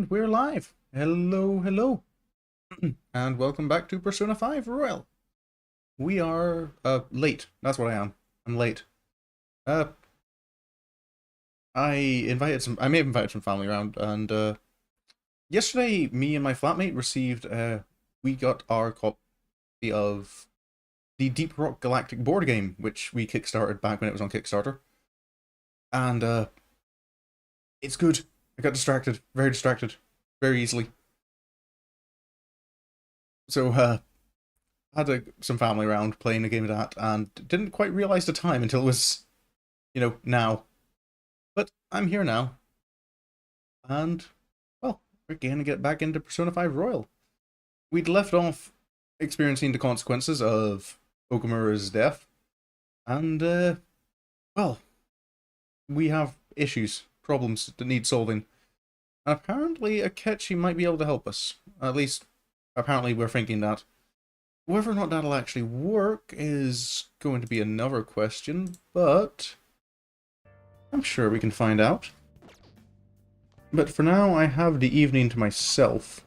And we're live. Hello, hello. And welcome back to Persona 5 Royal. We are, late. That's what I am. I'm late. I may have invited some family around, and, yesterday, me and my flatmate received, we got our copy of the Deep Rock Galactic board game, which we kickstarted back when it was on Kickstarter. And, it's good. I got distracted. Very distracted. Very easily. So, had some family around playing a game of that, and didn't quite realize the time until it was, now. But I'm here now, and, well, we're going to get back into Persona 5 Royal. We'd left off experiencing the consequences of Okumura's death, and, well, we have issues, problems that need solving. And apparently Akechi might be able to help us. At least, apparently we're thinking that. Whether or not that'll actually work is going to be another question, but I'm sure we can find out. But for now, I have the evening to myself.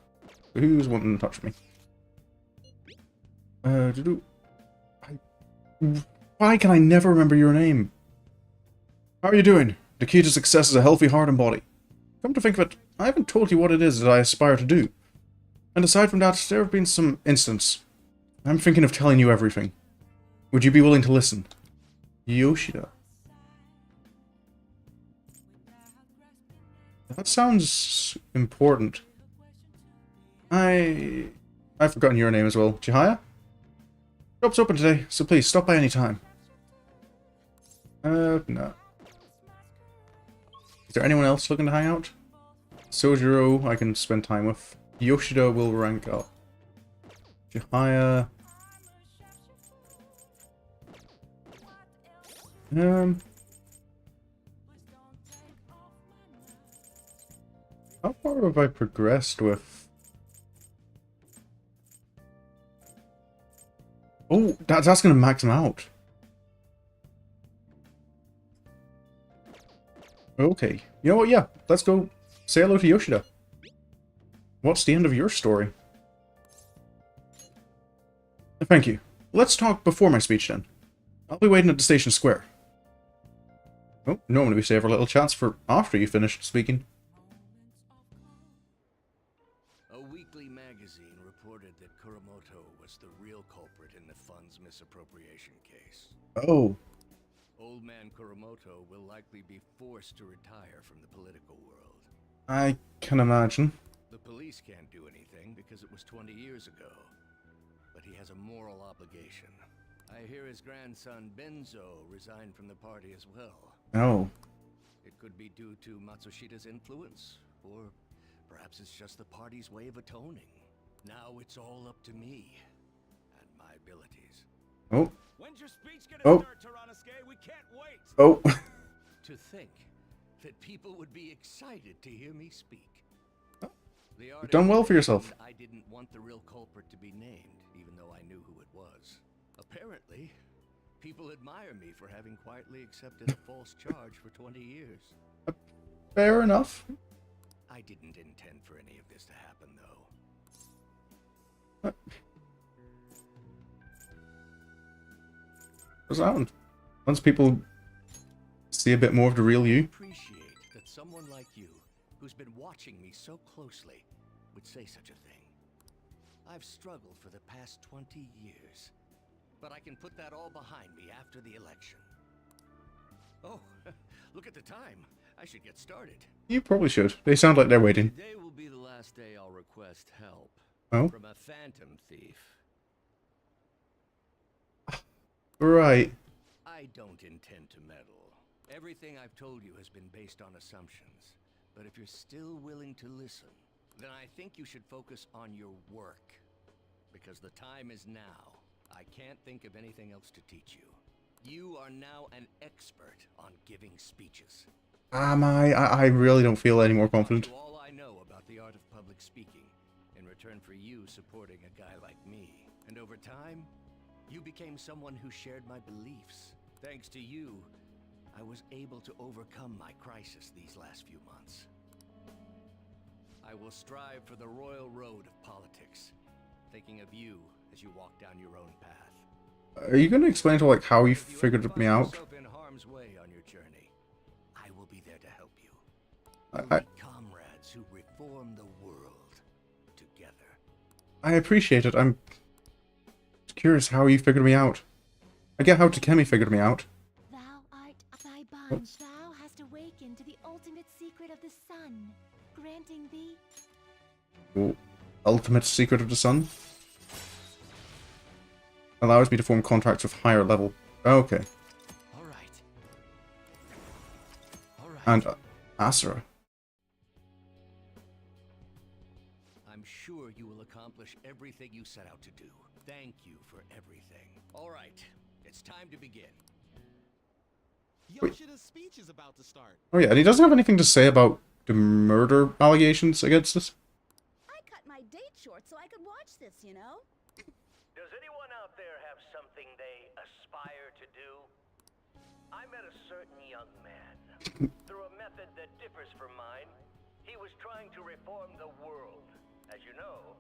Who's wanting to touch me? Why can I never remember your name? How are you doing? The key to success is a healthy heart and body. Come to think of it, I haven't told you what it is that I aspire to do. And aside from that, there have been some incidents. I'm thinking of telling you everything. Would you be willing to listen? Yoshida. That sounds important. I've forgotten your name as well. Chihaya? Shop's open today, so please stop by any time. No. Is there anyone else looking to hang out? Sojiro, I can spend time with. Yoshida will rank up. Chihaya. How far have I progressed with? Oh, that's going to max him out. Okay. You know what? Yeah, let's go say hello to Yoshida. What's the end of your story? Thank you. Let's talk before my speech then. I'll be waiting at the station square. Oh, normally we save our little chance for after you finished speaking. A weekly magazine reported that Kuramoto was the real culprit in the fund's misappropriation case. Oh. Old man Kuramoto will likely be forced to retire from the political world. I can imagine. The police can't do anything because it was 20 years ago. But he has a moral obligation. I hear his grandson Benzo resigned from the party as well. Oh. It could be due to Matsushida's influence, or perhaps it's just the party's way of atoning. Now it's all up to me and my abilities. Oh. When's your speech gonna Oh. start, Taranasuke? We can't wait. Oh. To think that people would be excited to hear me speak. You've done well for yourself. I didn't want the real culprit to be named, even though I knew who it was. Apparently, people admire me for having quietly accepted a false charge for 20 years. Fair enough. I didn't intend for any of this to happen, though. What's that one? Once people see a bit more of the real I you. appreciate that someone like you, who's been watching me so closely, would say such a thing. I've struggled for the past 20 years, but I can put that all behind me after the election. Oh, look at the time. I should get started. You probably should. They sound like they're waiting. Today will be the last day I'll request help Oh? from a Phantom Thief. Right. I don't intend to meddle. Everything I've told you has been based on assumptions. But if you're still willing to listen, then I think you should focus on your work. Because the time is now. I can't think of anything else to teach you. You are now an expert on giving speeches. Am I? I really don't feel any more confident. To all I know about the art of public speaking, in return for you supporting a guy like me. And over time, you became someone who shared my beliefs. Thanks to you, I was able to overcome my crisis these last few months. I will strive for the royal road of politics, thinking of you as you walk down your own path. Are you going to explain to like how you If you figured ever me find out? yourself in harm's way on your journey, I will be there to help you. I, We'll I, be comrades who reform the world together. I appreciate it. I'm curious how you figured me out. I get how Takemi figured me out. Thou art thy bond. Thou hast awakened to the ultimate secret of the sun, granting thee Oh, ultimate secret of the sun. Allows me to form contracts with higher level. Okay. All right. All right. And Asura. I'm sure you will accomplish everything you set out to do. Thank you for everything. All right. It's time to begin. Yoshida's speech is about to start. Oh yeah, and he doesn't have anything to say about the murder allegations against us. I cut my date short so I could watch this, you know? Does anyone out there have something they aspire to do? I met a certain young man. Through a method that differs from mine, he was trying to reform the world. As you know,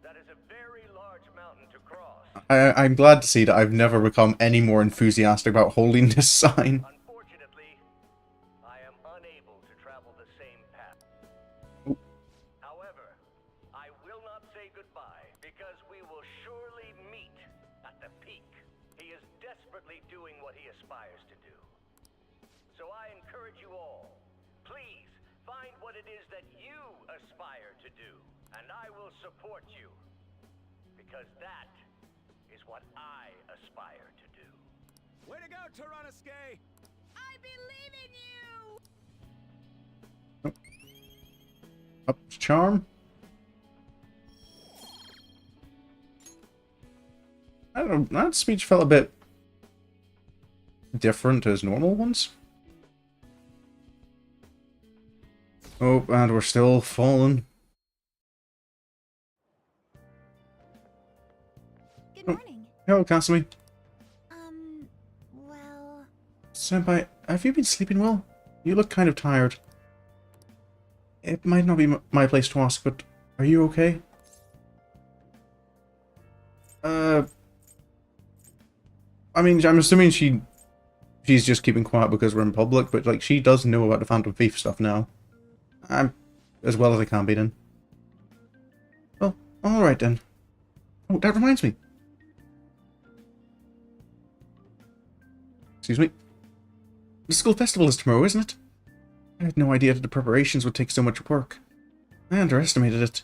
that is a very large mountain to cross. I'm glad to see that I've never become any more enthusiastic about holding this sign. Unfortunately, I am unable to travel the same path. Ooh. However, I will not say goodbye because we will surely meet at the peak. He is desperately doing what he aspires to do. So I encourage you all, please find what it is that you aspire to do, and I will support you. Because that is what I aspire to do. Way to go, Tyrannuske! I believe in you! Up to charm. I don't know, that speech felt a bit different to his normal ones. Oh, and we're still falling. Good morning. Hello, Kasumi. Well... Senpai, have you been sleeping well? You look kind of tired. It might not be my place to ask, but are you okay? I mean, I'm assuming she's just keeping quiet because we're in public, but like she does know about the Phantom Thief stuff now. I'm as well as I can be then. Well, alright then. Oh, that reminds me. Excuse me. The school festival is tomorrow, isn't it? I had no idea that the preparations would take so much work. I underestimated it.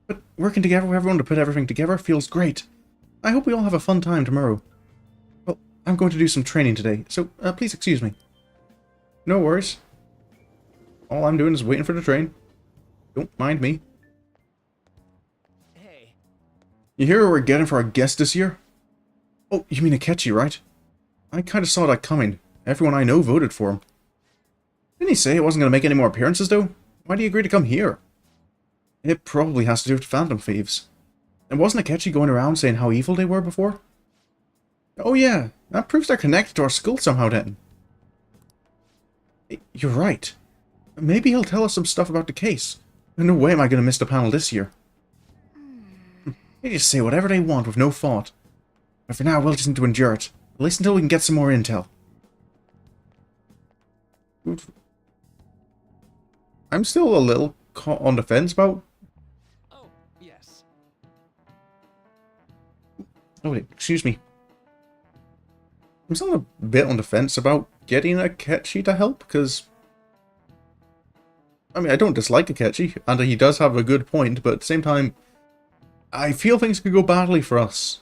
But working together with everyone to put everything together feels great. I hope we all have a fun time tomorrow. Well, I'm going to do some training today, so please excuse me. No worries. All I'm doing is waiting for the train. Don't mind me. Hey. You hear what we're getting for our guest this year? Oh, you mean Akechi, right? I kind of saw that coming. Everyone I know voted for him. Didn't he say he wasn't going to make any more appearances, though? Why do you agree to come here? It probably has to do with Phantom Thieves. And wasn't Akechi going around saying how evil they were before? Oh yeah, that proves they're connected to our school somehow then. You're right. Maybe he'll tell us some stuff about the case. No way am I going to miss the panel this year. They just say whatever they want with no thought. But for now, we'll just need to endure it. At least until we can get some more intel. I'm still a little caught on the fence about... Oh, yes. Oh, wait, excuse me. I'm still a bit on the fence about getting Akechi to help, because... I mean, I don't dislike Akechi, and he does have a good point, but at the same time, I feel things could go badly for us.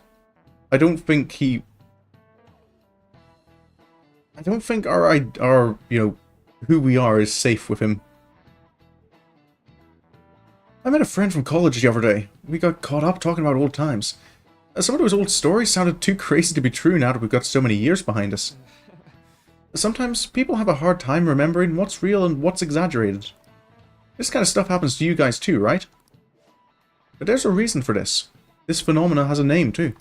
I don't think he... I don't think our, you know, who we are is safe with him. I met a friend from college the other day. We got caught up talking about old times. Some of those old stories sounded too crazy to be true now that we've got so many years behind us. Sometimes people have a hard time remembering what's real and what's exaggerated. This kind of stuff happens to you guys too, right? But there's a reason for this. This phenomena has a name too.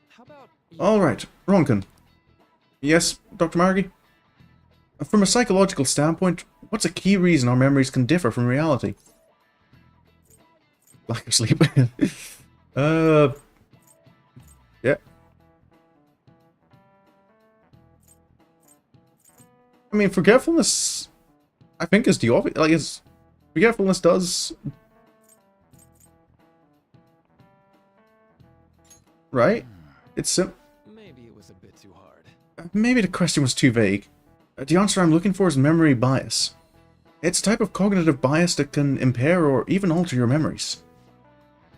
How about... Alright, Ronkin. Yes, Dr. Margie? From a psychological standpoint, what's a key reason our memories can differ from reality? Lack of sleep. Yeah. I mean, forgetfulness, I think, is the obvious. Like, forgetfulness does. Right? It's Maybe it was a bit too hard. maybe the question was too vague. The answer I'm looking for is memory bias. It's a type of cognitive bias that can impair or even alter your memories.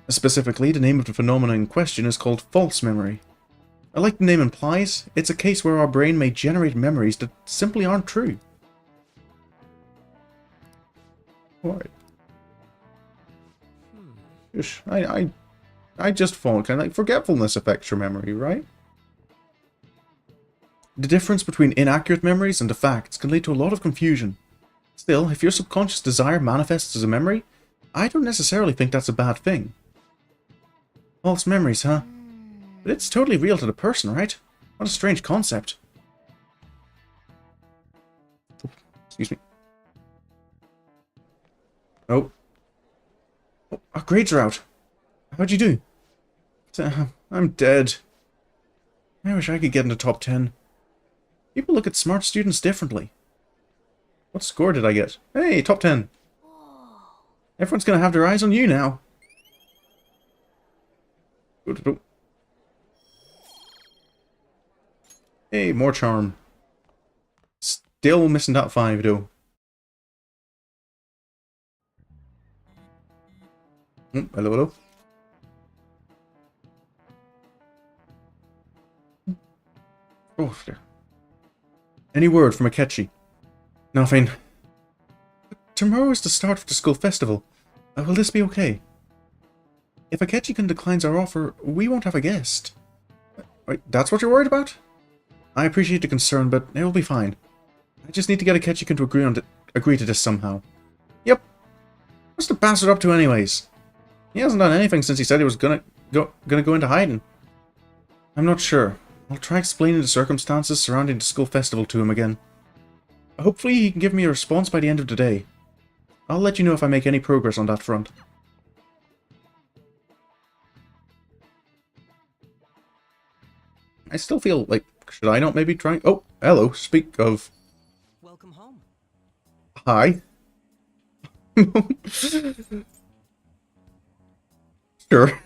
Specifically, the name of the phenomenon in question is called false memory. Like the name implies, it's a case where our brain may generate memories that simply aren't true. Alright. I just thought, kind of like, forgetfulness affects your memory, right? The difference between inaccurate memories and the facts can lead to a lot of confusion. Still, if your subconscious desire manifests as a memory, I don't necessarily think that's a bad thing. False memories, huh? But it's totally real to the person, right? What a strange concept. Oh, excuse me. Oh. Oh, our grades are out. How'd you do? I'm dead. I wish I could get in the top 10. People look at smart students differently. What score did I get? Hey, top 10. Everyone's gonna have their eyes on you now. Hey, more charm. Still missing that 5, though. Hello, hello. Oh, there. Any word from Akechi? Nothing. Tomorrow is the start of the school festival. Will this be okay? If Akechi-kun declines our offer, we won't have a guest. Wait, that's what you're worried about? I appreciate the concern, but it'll be fine. I just need to get Akechi-kun to agree to this somehow. Yep. What's the bastard up to anyways? He hasn't done anything since he said he was gonna go into hiding. I'm not sure. I'll try explaining the circumstances surrounding the school festival to him again. Hopefully he can give me a response by the end of the day. I'll let you know if I make any progress on that front. I still feel like, should I not maybe try? Oh, hello. Speak of... Welcome home. Hi. Sure.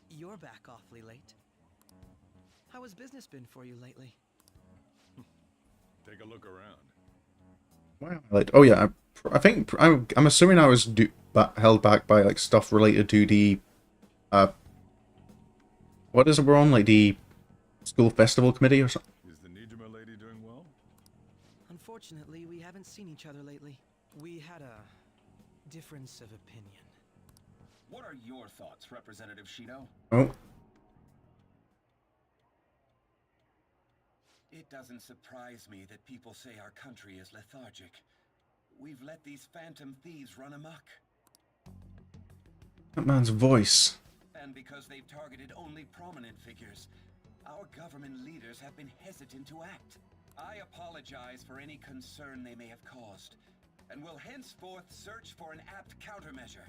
You're back awfully late. How has business been for you lately? Take a look around. Why am I late? Oh yeah, I think I'm assuming I was held back by like stuff related to the what is it we're on, like the school festival committee or something? Is the Nijima lady doing well? Unfortunately, we haven't seen each other lately. We had a difference of opinion. What are your thoughts, Representative Shido? Oh. It doesn't surprise me that people say our country is lethargic. We've let these Phantom Thieves run amok. That man's voice. And because they've targeted only prominent figures, our government leaders have been hesitant to act. I apologize for any concern they may have caused, and will henceforth search for an apt countermeasure.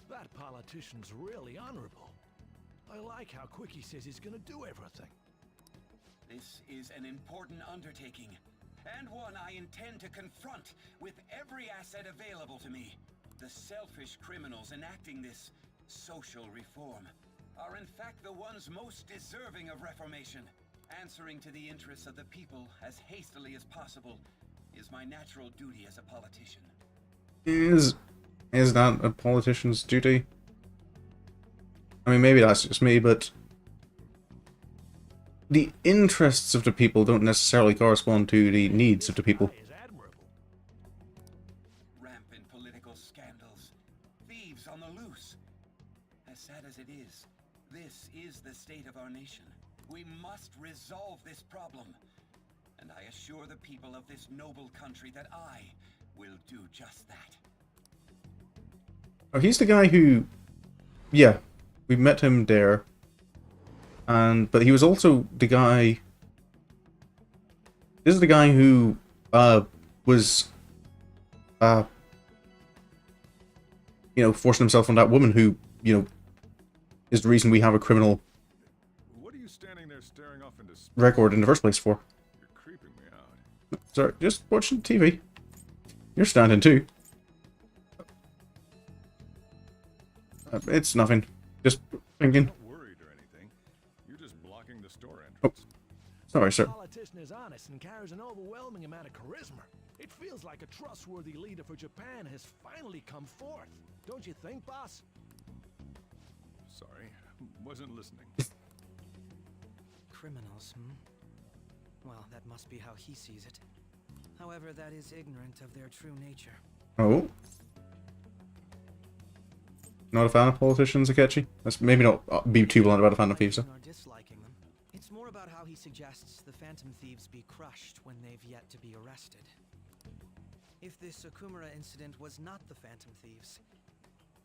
That politician's really honorable. I like how quick he says he's gonna do everything. This is an important undertaking, and one I intend to confront with every asset available to me. The selfish criminals enacting this social reform are in fact the ones most deserving of reformation. Answering to the interests of the people as hastily as possible is my natural duty as a politician. Is that a politician's duty? I mean, maybe that's just me, but the interests of the people don't necessarily correspond to the needs of the people. Is admirable. Rampant political scandals, thieves on the loose. As sad as it is, this is the state of our nation. We must resolve this problem. And I assure the people of this noble country that I will do just that. Oh, he's the guy who... Yeah, we met him there. But he was also the guy... This is the guy who, was... you know, forcing himself on that woman who, you know, is the reason we have a criminal What are you standing there staring off into space? record in the first place for. You're creeping me out. Sorry, just watching TV. You're standing too. It's nothing. Just thinking. Not worried or anything. You're just blocking the store Oh, entrance. sorry, sir. The politician is honest and carries an overwhelming amount of charisma. It feels like a trustworthy leader for Japan has finally come forth. Don't you think, boss? Sorry, wasn't listening. Criminals, hmm? Well, that must be how he sees it. However, that is ignorant of their true nature. Oh. Not a fan of politicians, Akechi? Let's maybe not be too blunt about a Phantom Thieves. Or disliking them. It's more about how he suggests the Phantom Thieves be crushed when they've yet to be arrested. If this Okumura incident was not the Phantom Thieves,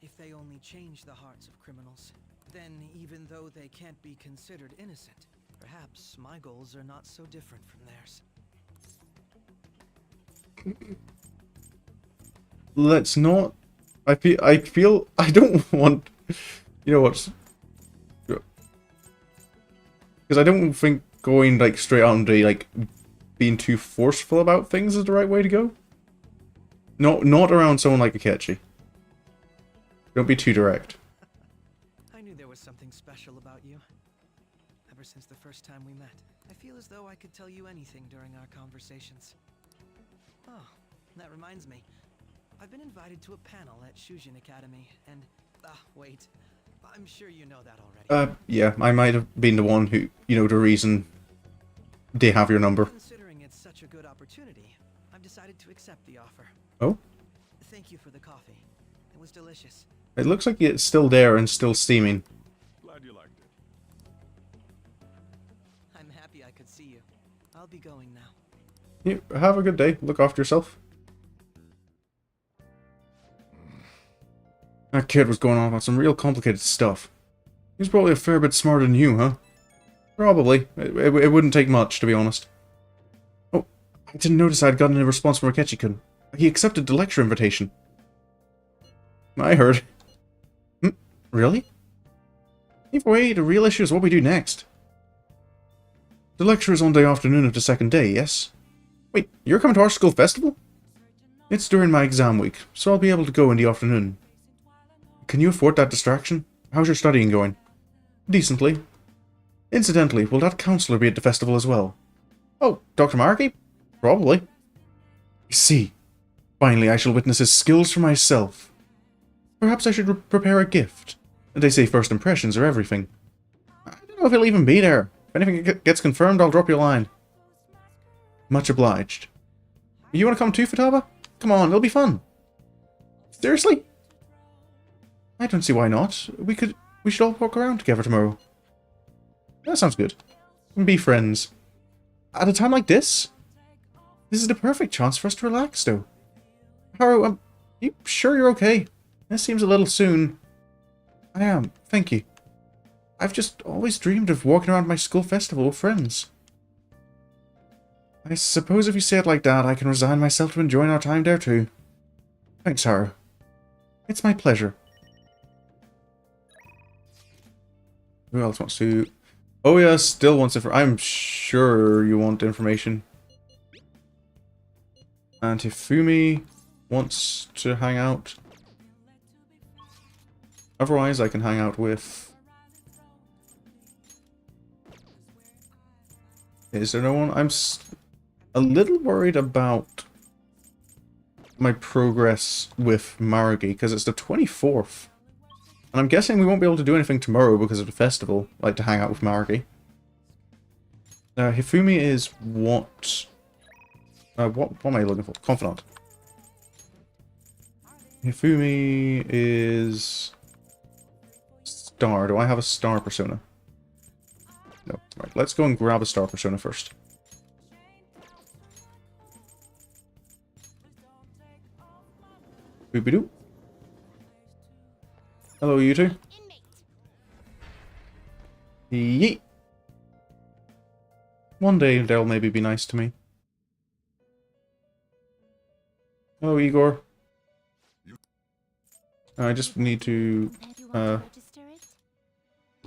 if they only change the hearts of criminals, then even though they can't be considered innocent, perhaps my goals are not so different from theirs. Let's not. I feel I don't want. You know what? Because I don't think going like straight out and like being too forceful about things is the right way to go. Not around someone like Akechi. Don't be too direct. I knew there was something special about you. Ever since the first time we met, I feel as though I could tell you anything during our conversations. Oh, that reminds me. I've been invited to a panel at Shujin Academy, and... wait. I'm sure you know that already. Yeah, I might have been the one who, you know, the reason they have your number. Considering it's such a good opportunity, I've decided to accept the offer. Oh? Thank you for the coffee. It was delicious. It looks like it's still there and still steaming. Glad you liked it. I'm happy I could see you. I'll be going now. You have a good day. Look after yourself. That kid was going on about some real complicated stuff. He's probably a fair bit smarter than you, huh? Probably. It wouldn't take much, to be honest. Oh, I didn't notice I'd gotten a response from Akechi-kun. He accepted the lecture invitation. I heard. Really? Either way, the real issue is what we do next. The lecture is on the afternoon of the second day, yes? Wait, you're coming to our school festival? It's during my exam week, so I'll be able to go in the afternoon. Can you afford that distraction? How's your studying going? Decently. Incidentally, will that counselor be at the festival as well? Oh, Dr. Markey? Probably. I see. Finally, I shall witness his skills for myself. Perhaps I should prepare a gift. They say first impressions are everything. I don't know if he'll even be there. If anything gets confirmed, I'll drop you a line. Much obliged. You want to come too, Futaba? Come on, it'll be fun. Seriously? I don't see why not. We should all walk around together tomorrow. That sounds good. And be friends. At a time like this? This is the perfect chance for us to relax, though. Haru, you sure you're okay? This seems a little soon. I am, thank you. I've just always dreamed of walking around my school festival with friends. I suppose if you say it like that, I can resign myself to enjoying our time there too. Thanks, Haru. It's my pleasure. Who else wants to... Oh yeah, still wants it. I'm sure you want information. And Hifumi wants to hang out. Otherwise, I can hang out with... Is there no one? I'm a little worried about my progress with Marugi, because it's the 24th. And I'm guessing we won't be able to do anything tomorrow because of the festival, like to hang out with Marugi. Hifumi is what... what am I looking for? Confidant. Hifumi is... Star. Do I have a star persona? No. Right, let's go and grab a star persona first. Boop-a-doo. Hello, you two. Yeet. One day they'll maybe be nice to me. Hello, Igor. I just need to Then you want to register it?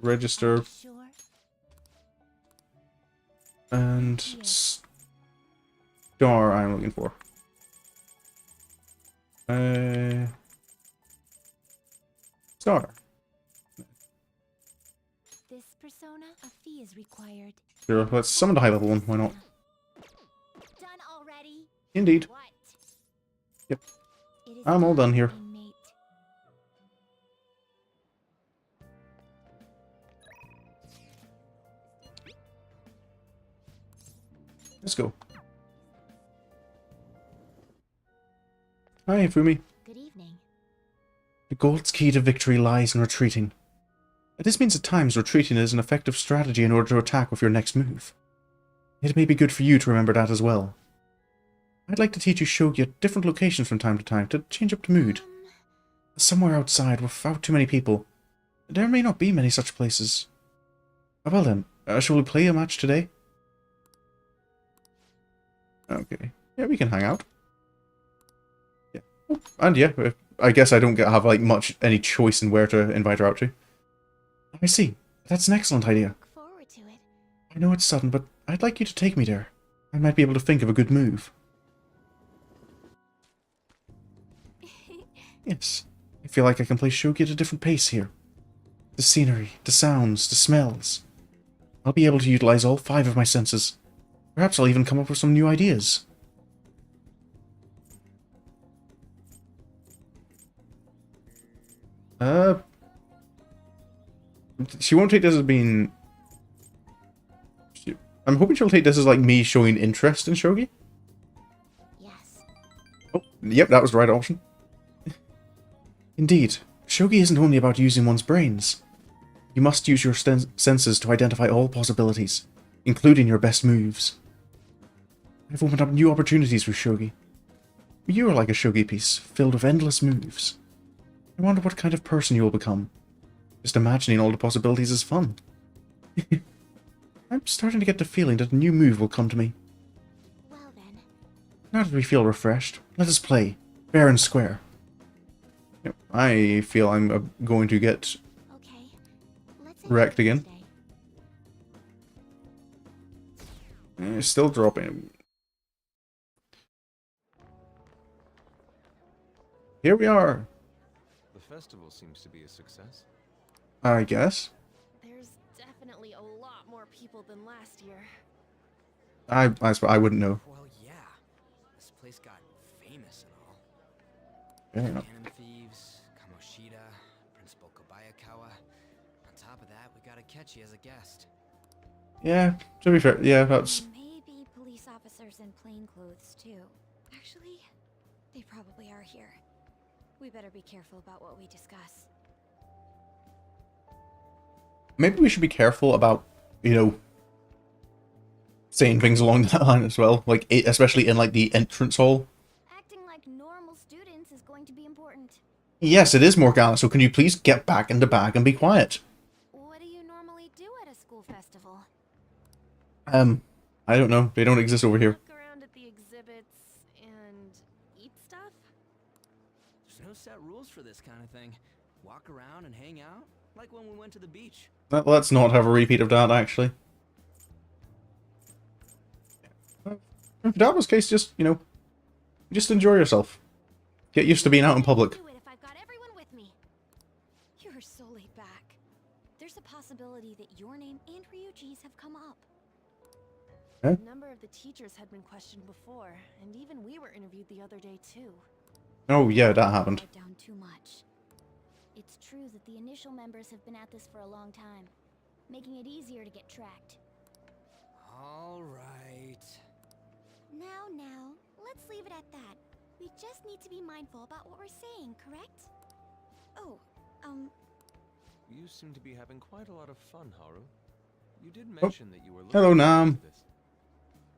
register Are you sure? and star I'm looking for. Star. This persona, a fee is required. Sure, let's summon the high level one. Why not? Done already? Indeed. What? Yep. It is I'm all done here. time, mate. Let's go. Hi, Fumi. Good evening. The gold's key to victory lies in retreating. This means at times retreating is an effective strategy in order to attack with your next move. It may be good for you to remember that as well. I'd like to teach you shogi at different locations from time to change up the mood. Somewhere outside, without too many people. There may not be many such places. Well then, shall we play a match today? Okay. Yeah, we can hang out. Yeah. Oh, and yeah, I guess I don't have like any choice in where to invite her out to. I see. That's an excellent idea. Look forward to it. I know it's sudden, but I'd like you to take me there. I might be able to think of a good move. Yes. I feel like I can play shogi at a different pace here. The scenery, the sounds, the smells. I'll be able to utilize all 5 of my senses. Perhaps I'll even come up with some new ideas. She won't take this as being... I'm hoping she'll take this as like me showing interest in shogi. Yes. Oh, yep, that was the right option. Indeed, shogi isn't only about using one's brains. You must use your senses to identify all possibilities, including your best moves. I've opened up new opportunities with shogi. You are like a shogi piece, filled with endless moves. I wonder what kind of person you will become. Just imagining all the possibilities is fun. I'm starting to get the feeling that a new move will come to me. Well then. Now that we feel refreshed, let us play, fair and square. Yep, I feel I'm going to get Okay. Let's wrecked again. today. Still dropping. Here we are. The festival seems to be a success. I guess. There's definitely a lot more people than last year. I wouldn't know. Well, yeah. This place got famous and all. Fair enough. Phantom Thieves, Kamoshida, Principal Kabayakawa. On top of that, we got Akechi as a guest. Yeah, to be fair, yeah, that's... Maybe police officers in plain clothes too. Actually, they probably are here. We better be careful about what we discuss. Maybe we should be careful about, you know, saying things along that line as well. Like, especially in, like, the entrance hall. Acting like normal students is going to be important. Yes, it is Morgana, so can you please get back in the bag and be quiet? What do you normally do at a school festival? I don't know. They don't exist over here. Look around at the exhibits and eat stuff? There's no set rules for this kind of thing. Walk around and hang out, like when we went to the beach. Let's not have a repeat of that, actually. If that was the case, just, you know, just enjoy yourself. Get used to being out in public. Do it if I've got everyone with me. You're so laid back. There's a possibility that your name and Ryuji's have come up. Huh? A number of the teachers had been questioned before, and even we were interviewed the other day too. Oh, yeah, that happened. Write down too much. It's true that the initial members have been at this for a long time, making it easier to get tracked. All right. Now, let's leave it at that. We just need to be mindful about what we're saying, correct? Oh, You seem to be having quite a lot of fun, Haru. You did Oh. mention that you were looking Hello, forward Nam. to this.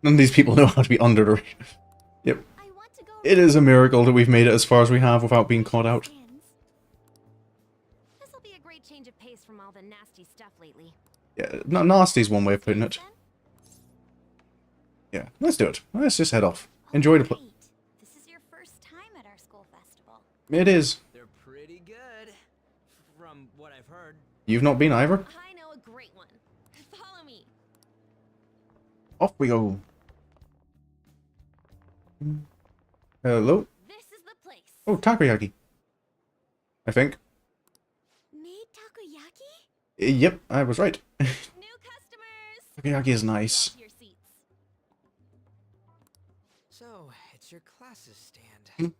None of these people know how to be under the radar. Yep. I want to go. It is a miracle that we've made it as far as we have without being caught out. This'll be a great change of pace from all the nasty stuff lately. Yeah, nasty's one way of putting it. Yeah, let's do it. Let's just head off. Enjoy the Great. This is your first time at our school festival. It is. They're pretty good. You've not been either? I know a great one. Follow me. Off we go. Hello? This is the place. Oh, takoyaki. I think. Made takoyaki? Yep, I was right. New customers. Takoyaki is nice. Off your seats. So, it's your classes stand.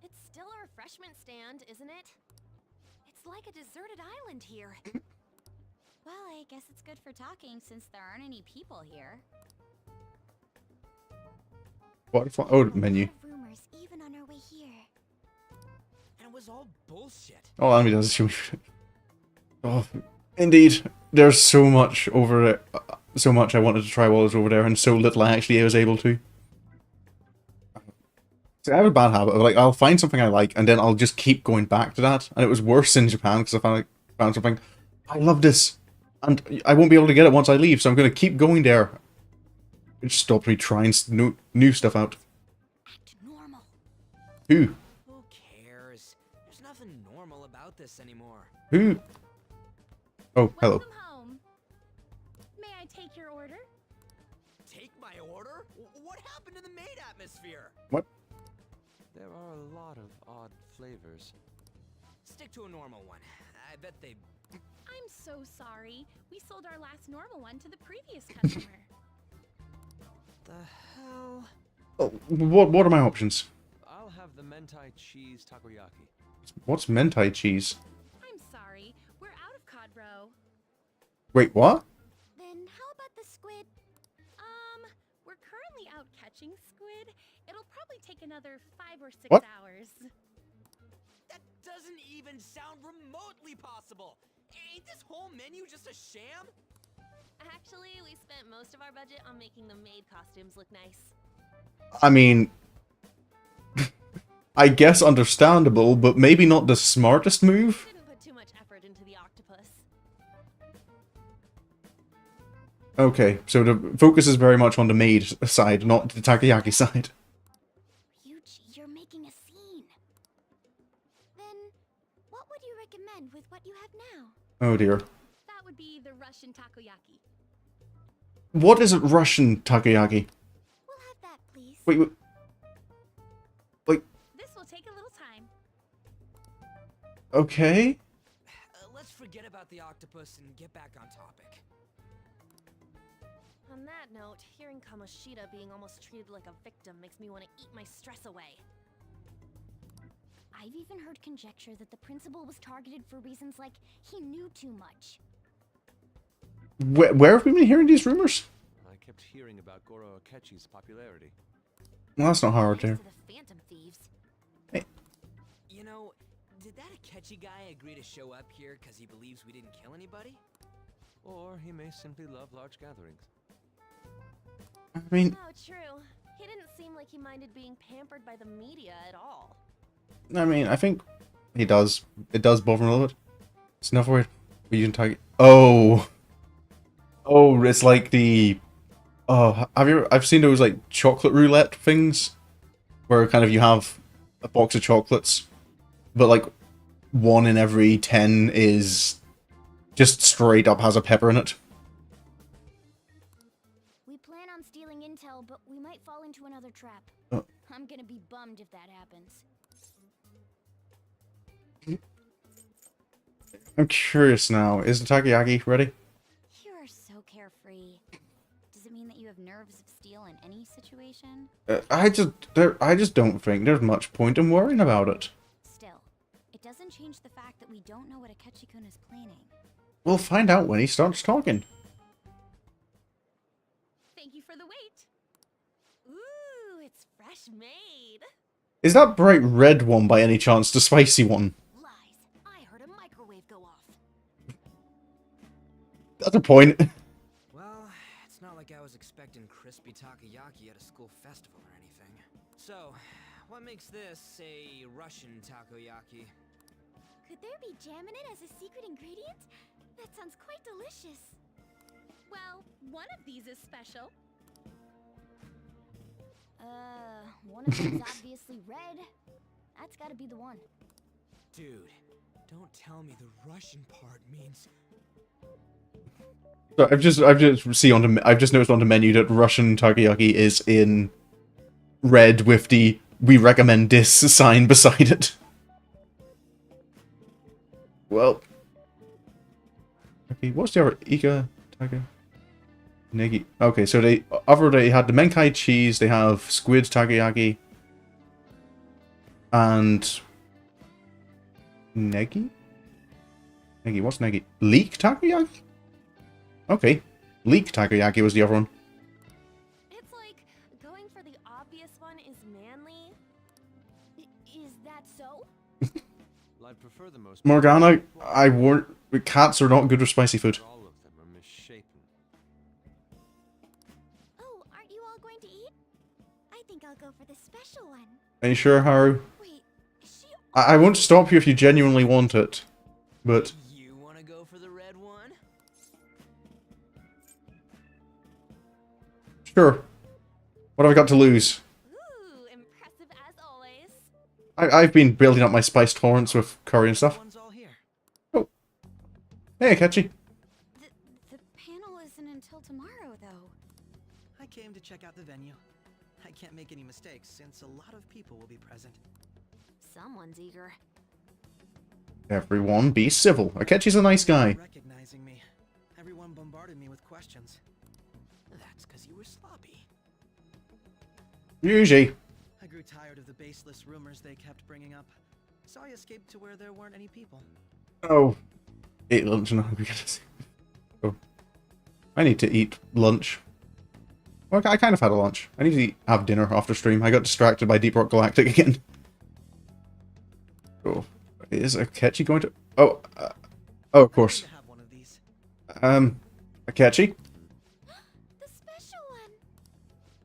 It's still a refreshment stand, isn't it? It's like a deserted island here. Well, I guess it's good for talking since there aren't any people here. What? Oh, menu. Rumors even on our way here. And it was all bullshit. Oh, Amy does. She... Oh, indeed. There's so much over it. So much I wanted to try while I was over there, and so little I actually was able to. See, I have a bad habit of, like, I'll find something I like, and then I'll just keep going back to that. And it was worse in Japan, because I found something. I love this. And I won't be able to get it once I leave, so I'm going to keep going there. It just stopped me trying new stuff out. Act normal. Who? Who cares? There's nothing normal about this anymore. Who? Oh, hello. Welcome home. May I take your order? Take my order? What happened to the maid atmosphere? What? There are a lot of odd flavors. Stick to a normal one. I bet they... I'm so sorry. We sold our last normal one to the previous customer. The hell? Oh, what are my options? I'll have the mentai cheese takoyaki. What's mentai cheese? I'm sorry. We're out of cod roe. Wait, what? Then how about the squid? We're currently out catching squid. It'll probably take another 5 or 6 What? hours. That doesn't even sound remotely possible. Ain't this whole menu just a sham? Actually, we spent most of our budget on making the maid costumes look nice. I mean... I guess understandable, but maybe not the smartest move? Didn't put too much effort into the octopus. Okay, so the focus is very much on the maid side, not the takoyaki side. Ryuji, you're making a scene. Then, what would you recommend with what you have now? Oh dear. That would be the Russian takoyaki. What is Russian takoyaki? We'll have that, please. Wait. Like, This will take a little time. okay? Let's forget about the octopus and get back on topic. On that note, hearing Kamoshida being almost treated like a victim makes me want to eat my stress away. I've even heard conjecture that the principal was targeted for reasons like he knew too much. Where have we been hearing these rumors? I kept hearing about Goro Akechi's popularity. Well, that's not hard there. Thanks to the Phantom Thieves. You know, did that Akechi guy agree to show up here because he believes we didn't kill anybody? Or he may simply love large gatherings. I mean, Oh, true. He didn't seem like he minded being pampered by the media at all. I think he does. It does bother him a little bit. It's enough word. We can target. Oh, it's like the. Oh, I've seen those like chocolate roulette things, where kind of you have a box of chocolates, but like 1 in every 10 is just straight up has a pepper in it. We plan on stealing intel, but we might fall into another trap. Oh. I'm gonna be bummed if that happens. I'm curious now. Is the takoyaki ready? You are so carefree. Does it mean that you have nerves of steel in any situation? I just don't think there's much point in worrying about it. Still, it doesn't change the fact that we don't know what Akechi-kun is planning. We'll find out when he starts talking. Thank you for the wait. Ooh, it's fresh made. Is that bright red one by any chance the spicy one? Lies. I heard a microwave go off. That's a point. Well, it's not like I was expecting crispy takoyaki at a school festival or anything. So, what makes this a Russian takoyaki? Could there be jam in it as a secret ingredient? That sounds quite delicious. Well, one of these is special. One of them's obviously red. That's gotta be the one. Dude, Don't tell me the Russian part means... So I've just noticed on the menu that Russian takoyaki is in red with the "we recommend this" sign beside it. Well, okay, what's the other Ika takoyaki? Negi. Okay, so they had the menkai cheese, they have squid takoyaki, and negi. Negi, what's negi? Leek takoyaki. Okay, leek takoyaki was the other one. It's like going for the obvious one is manly. Is that so? I'd prefer the most Morgana, I warn, cats are not good with spicy food. all of them are misshapen. Oh, aren't you all going to eat? I think I'll go for the special one. Are you sure, Haru? Wait, she... I won't stop you if you genuinely want it, but You want to go for the red one? sure. What have I got to lose? Ooh, impressive as always. I've been building up my spice tolerance with curry and stuff. One's all here. Oh. Hey, Akechi. The panel isn't until tomorrow, though. I came to check out the venue. I can't make any mistakes since a lot of people will be present. Someone's eager. Everyone be civil. Akechi's a nice guy. Recognizing me, everyone bombarded me with questions. That's because you were sloppy. Yuji. I grew tired of the baseless rumors they kept bringing up, so I escaped to where there weren't any people. Oh. Ate lunch and I'm gonna see. Oh. I need to eat lunch. Well, I kind of had a lunch. I need to have dinner after stream. I got distracted by Deep Rock Galactic again. Oh. Is Akechi going to... Oh. Oh, of course. To have one of these. Akechi? The special one!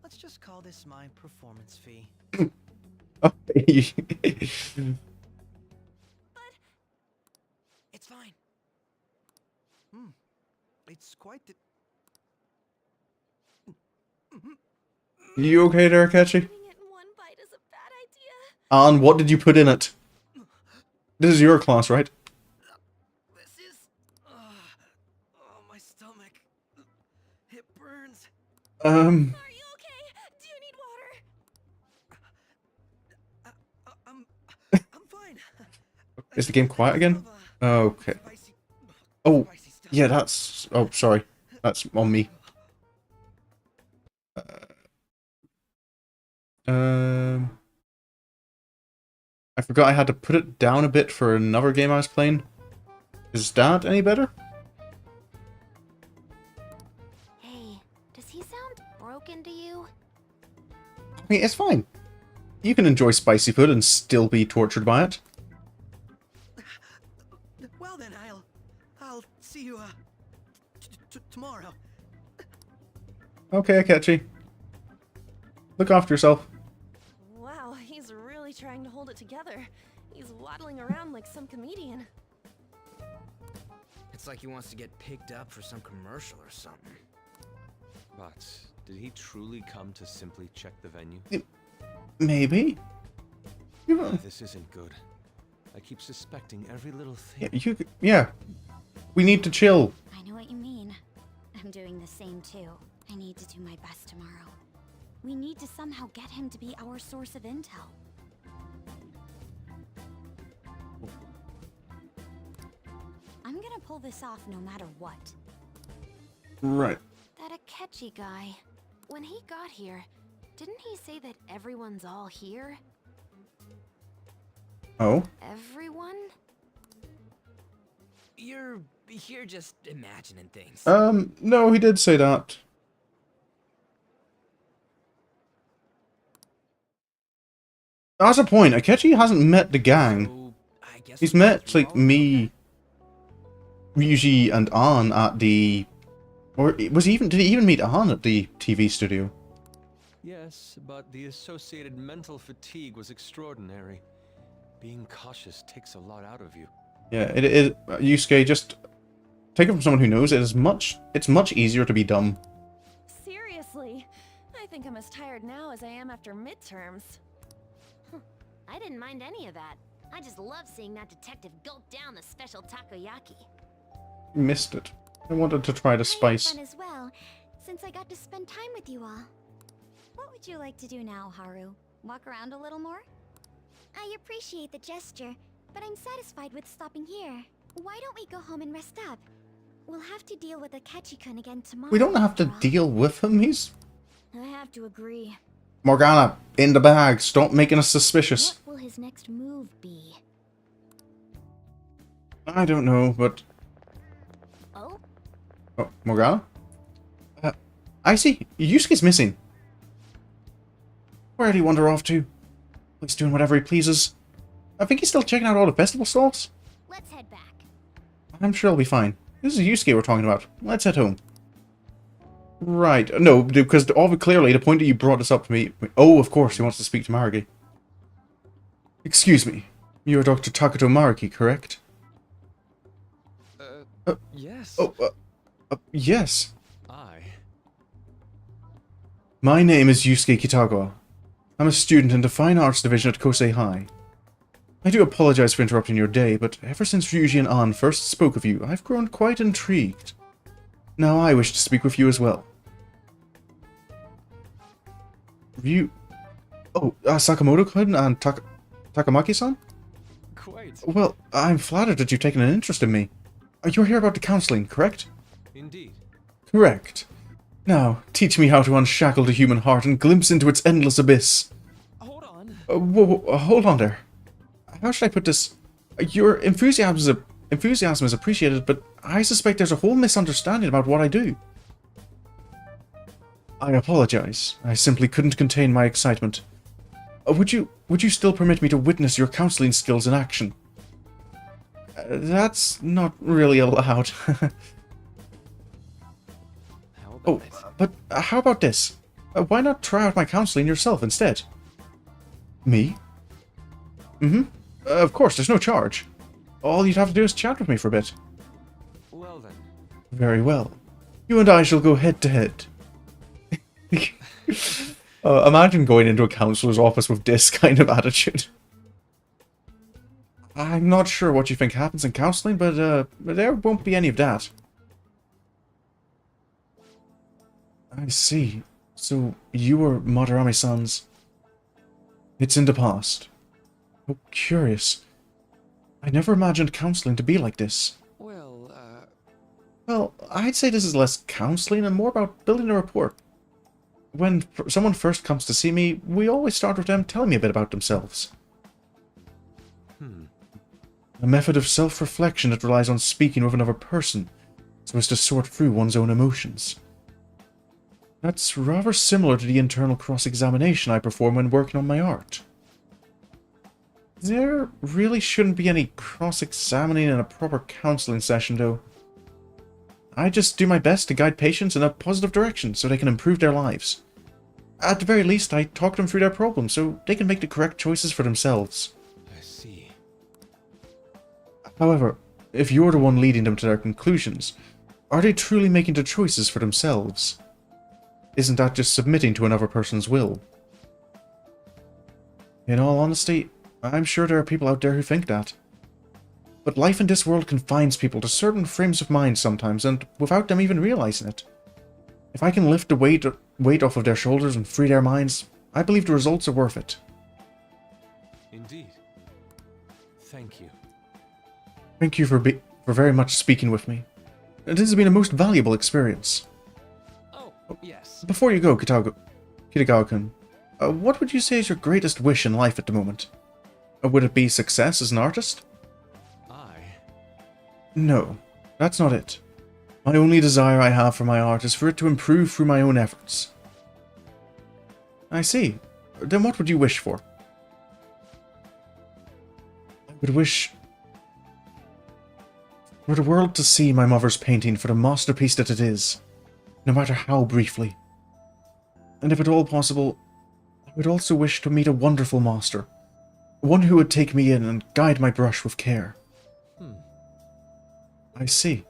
Let's just call this my performance fee. Oh, It's fine. It's quite the... You okay there, Akechi? Putting it in one bite is a bad idea. And what did you put in it? This is your class, right? This is... oh, my stomach. It burns. Are you okay? Do you need water? I'm fine. Is the game quiet again? Okay. Oh, yeah, that's... Oh, sorry. That's on me. I forgot I had to put it down a bit for another game I was playing. Is that any better? Hey, does he sound broken to you? I mean, it's fine. You can enjoy spicy food and still be tortured by it. Well then, I'll see you, tomorrow. Okay, Akechi. Look after yourself. Wow, he's really trying to hold it together. He's waddling around like some comedian. It's like he wants to get picked up for some commercial or something. But did he truly come to simply check the venue? Maybe. This isn't good. I keep suspecting every little thing. Yeah. We need to chill. I know what you mean. I'm doing the same too. I need to do my best tomorrow. We need to somehow get him to be our source of intel. I'm gonna pull this off no matter what. Right. That Akechi guy, when he got here, didn't he say that everyone's all here? Oh? Everyone? You're just imagining things. No, he did say that. That's a point. Akechi hasn't met the gang. So, I guess He's we met, both like, know me, Ryuji, and An at the... Or was he even... Did he even meet An at the TV studio? Yes, but the associated mental fatigue was extraordinary. Being cautious takes a lot out of you. Yeah, Yusuke, just take it from someone who knows. It's much easier to be dumb. Seriously, I think I'm as tired now as I am after midterms. I didn't mind any of that. I just love seeing that detective gulp down the special takoyaki. Missed it. I wanted to try the I had spice. fun as well, since I got to spend time with you all. What would you like to do now, Haru? Walk around a little more? I appreciate the gesture, but I'm satisfied with stopping here. Why don't we go home and rest up? We'll have to deal with Akechi-kun again tomorrow. We don't have to after all. deal with him. He's... I have to agree. Morgana, in the bag. Stop making us suspicious. What will his next move be? I don't know, but... Oh? Oh, Morgana? I see. Yusuke's missing. Where did he wander off to? He's doing whatever he pleases. I think he's still checking out all the festival stalls. Let's head back. I'm sure he'll be fine. This is Yusuke we're talking about. Let's head home. Right. No, because clearly the point that you brought this up to me... Oh, of course, he wants to speak to Mariki. Excuse me. You're Dr. Taketo Mariki, correct? Yes. Oh, yes. I. My name is Yusuke Kitagawa. I'm a student in the Fine Arts Division at Kosei High. I do apologize for interrupting your day, but ever since Ryuji and An first spoke of you, I've grown quite intrigued. Now I wish to speak with you as well. Sakamoto-kun and Takamaki-san? Quite. Well, I'm flattered that you've taken an interest in me. You're here about the counseling, correct? Indeed. Correct. Now, teach me how to unshackle the human heart and glimpse into its endless abyss. Hold on. Hold on there. How should I put this? Your enthusiasm is appreciated, but I suspect there's a whole misunderstanding about what I do. I apologize. I simply couldn't contain my excitement. Would you still permit me to witness your counseling skills in action? That's not really allowed. Oh, but how about this? Why not try out my counseling yourself instead? Me? Mm-hmm. Of course, there's no charge. All you'd have to do is chat with me for a bit. Well then. Very well. You and I shall go head to head. Imagine going into a counselor's office with this kind of attitude. I'm not sure what you think happens in counseling, but there won't be any of that. I see. So, you were Madarame-san's... It's in the past. Oh, curious. I never imagined counseling to be like this. Well, Well, I'd say this is less counseling and more about building a rapport. When someone first comes to see me, we always start with them telling me a bit about themselves. A method of self-reflection that relies on speaking with another person, so as to sort through one's own emotions. That's rather similar to the internal cross-examination I perform when working on my art. There really shouldn't be any cross-examining in a proper counseling session, though. I just do my best to guide patients in a positive direction so they can improve their lives. At the very least, I talk them through their problems so they can make the correct choices for themselves. I see. However, if you're the one leading them to their conclusions, are they truly making the choices for themselves? Isn't that just submitting to another person's will? In all honesty, I'm sure there are people out there who think that. But life in this world confines people to certain frames of mind sometimes, and without them even realizing it. If I can lift the weight off of their shoulders and free their minds, I believe the results are worth it. Indeed. Thank you. Thank you for very much speaking with me. This has been a most valuable experience. Oh, yes. Before you go, Kitagawa-kun, what would you say is your greatest wish in life at the moment? Would it be success as an artist? No, that's not it. My only desire I have for my art is for it to improve through my own efforts. I see. Then what would you wish for? I would wish for the world to see my mother's painting for the masterpiece that it is, no matter how briefly. And if at all possible, I would also wish to meet a wonderful master, one who would take me in and guide my brush with care. I see.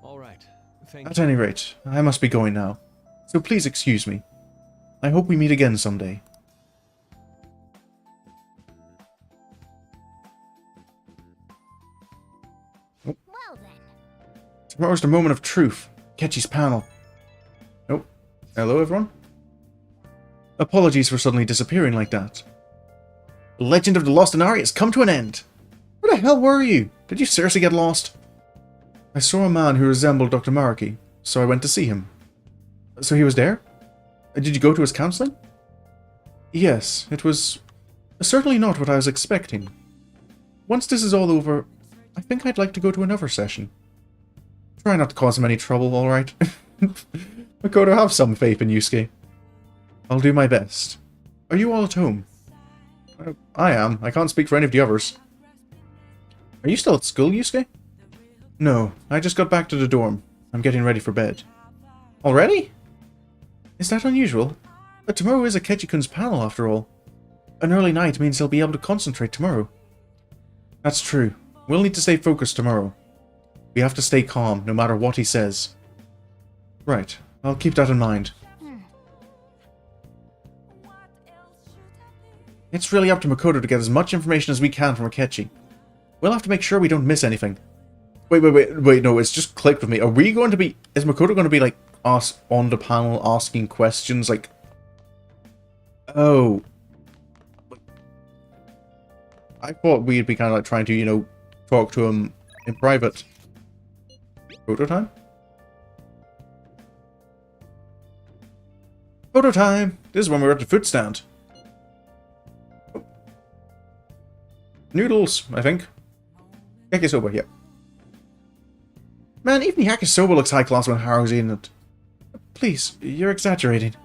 All right. Thank At any rate, I must be going now, so please excuse me. I hope we meet again someday. Tomorrow's the moment of truth. Ketchy's panel. Oh, hello everyone. Apologies for suddenly disappearing like that. The legend of the Lost Inari has come to an end. Where the hell were you? Did you seriously get lost? I saw a man who resembled Dr. Maraki, so I went to see him. So he was there? Did you go to his counseling? Yes, it was certainly not what I was expecting. Once this is all over, I think I'd like to go to another session. Try not to cause him any trouble, alright? Makoto, have some faith in Yusuke. I'll do my best. Are you all at home? I am. I can't speak for any of the others. Are you still at school, Yusuke? No, I just got back to the dorm. I'm getting ready for bed. Already? Is that unusual? But tomorrow is Akechi-kun's panel, after all. An early night means he'll be able to concentrate tomorrow. That's true. We'll need to stay focused tomorrow. We have to stay calm, no matter what he says. Right. I'll keep that in mind. It's really up to Makoto to get as much information as we can from Akechi. We'll have to make sure we don't miss anything. Wait, no, it's just clicked with me. Are we going to be... Is Makoto going to be, like, us on the panel asking questions, like... Oh. I thought we'd be kind of, like, trying to, you know, talk to him in private. Photo time? Photo time! This is when we're at the food stand. Noodles, I think. Yakisoba, yeah. Man, even yakisoba looks high class when Haru's eating it. Please, you're exaggerating.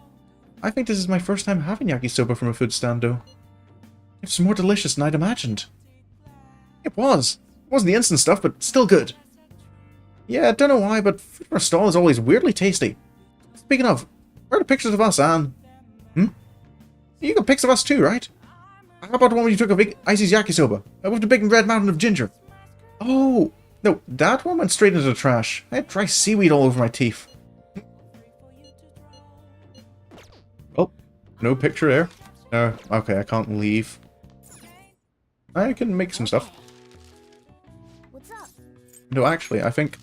I think this is my first time having yakisoba from a food stand, though. It's more delicious than I'd imagined. It was. It wasn't the instant stuff, but still good. Yeah, I don't know why, but food from a stall is always weirdly tasty. Speaking of, where are the pictures of us, Anne? You got pics of us too, right? How about the one where you took a big Icy's yakisoba? With the big red mountain of ginger? Oh, no, that one went straight into the trash. I had dry seaweed all over my teeth. Oh, no picture there. Okay, I can't leave. I can make some stuff. What's up? No, actually, I think...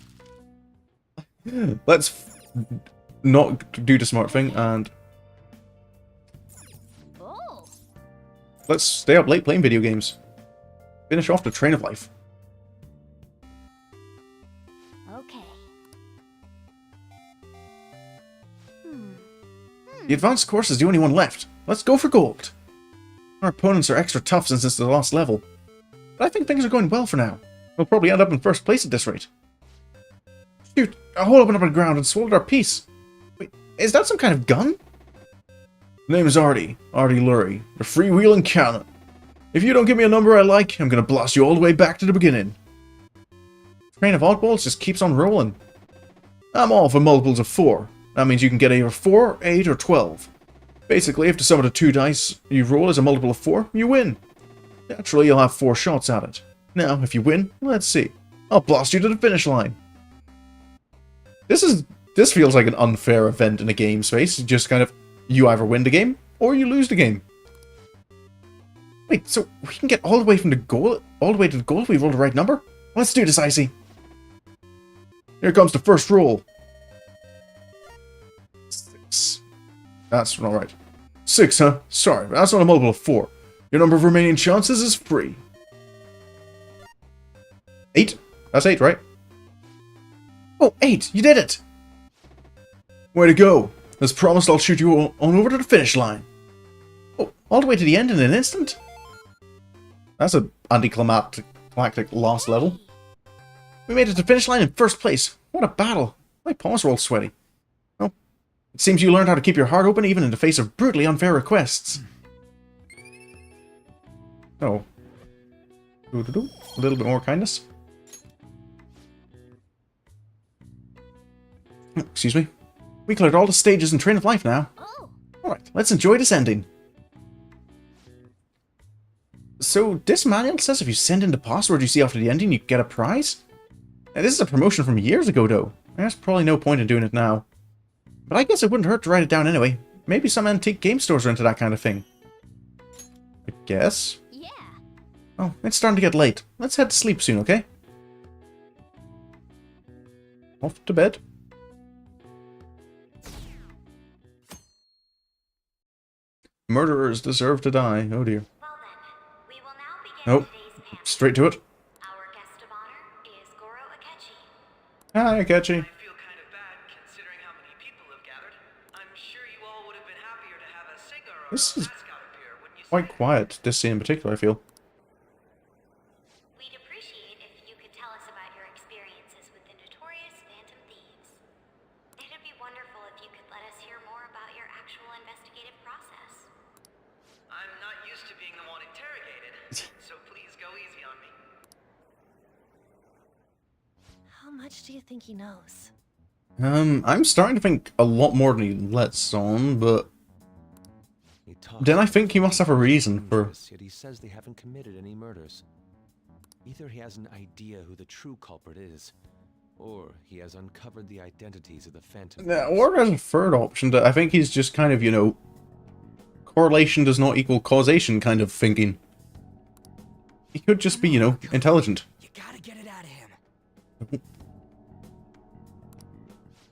Let's not do the smart thing and... Oh. Let's stay up late playing video games. Finish off the train of life. Okay. The advanced course is the only one left. Let's go for gold. Our opponents are extra tough since it's the last level. But I think things are going well for now. We'll probably end up in first place at this rate. Shoot, a hole opened up on the ground and swallowed our piece. Wait, is that some kind of gun? The name is Artie Lurie, the freewheeling cannon. If you don't give me a number I like, I'm gonna blast you all the way back to the beginning. The train of oddballs just keeps on rolling. I'm all for multiples of 4. That means you can get either 4, 8, or 12. Basically, if the sum of the 2 dice you roll is a multiple of 4, you win. Naturally, you'll have 4 shots at it. Now, if you win, let's see. I'll blast you to the finish line. This feels like an unfair event in a game space. Just kind of, you either win the game, or you lose the game. Wait, so we can get all the way from the goal, all the way to the goal if we roll the right number? Let's do this, Icy. Here comes the first roll. 6. That's not right. 6, huh? Sorry, but that's not a multiple of 4. Your number of remaining chances is 3. 8? That's 8, right? Oh, 8! You did it! Way to go! As promised, I'll shoot you on over to the finish line. Oh, all the way to the end in an instant? That's an anticlimactic last level. We made it to the finish line in first place. What a battle. My palms were all sweaty. Well, it seems you learned how to keep your heart open even in the face of brutally unfair requests. Oh. A little bit more kindness. Excuse me. We cleared all the stages in Train of Life now. Oh. Alright, let's enjoy this ending. So, this manual says if you send in the password you see after the ending, you get a prize? Now, this is a promotion from years ago, though. There's probably no point in doing it now. But I guess it wouldn't hurt to write it down anyway. Maybe some antique game stores are into that kind of thing. I guess? Yeah. Oh, it's starting to get late. Let's head to sleep soon, okay? Off to bed. Murderers deserve to die. Oh dear. Well then, we will now begin Nope. today's panel. Straight to it. Our guest of honor is Goro Akechi. Hi, Akechi. I feel kind of bad considering how many people have gathered. I'm sure you all would have been happier to have a singer or This is a mascot appear, wouldn't you say? quite quiet, this scene in particular, I feel. We'd appreciate if you could tell us about your experiences with the notorious Phantom Thieves. It'd be wonderful if you could let us hear more about your actual investigative process. I'm not used to being the one interrogated, so please go easy on me. How much do you think he knows? I'm starting to think a lot more than he lets on, but He talks then I about think he must have a reason for... dangerous, yet he says they haven't committed any murders. Either he has an idea who the true culprit is, or he has uncovered the identities of the Phantom Yeah, Thieves. or as a third option, that I think he's just kind of, you know, correlation does not equal causation kind of thinking. He could just be, you know, intelligent. You gotta get it out of him.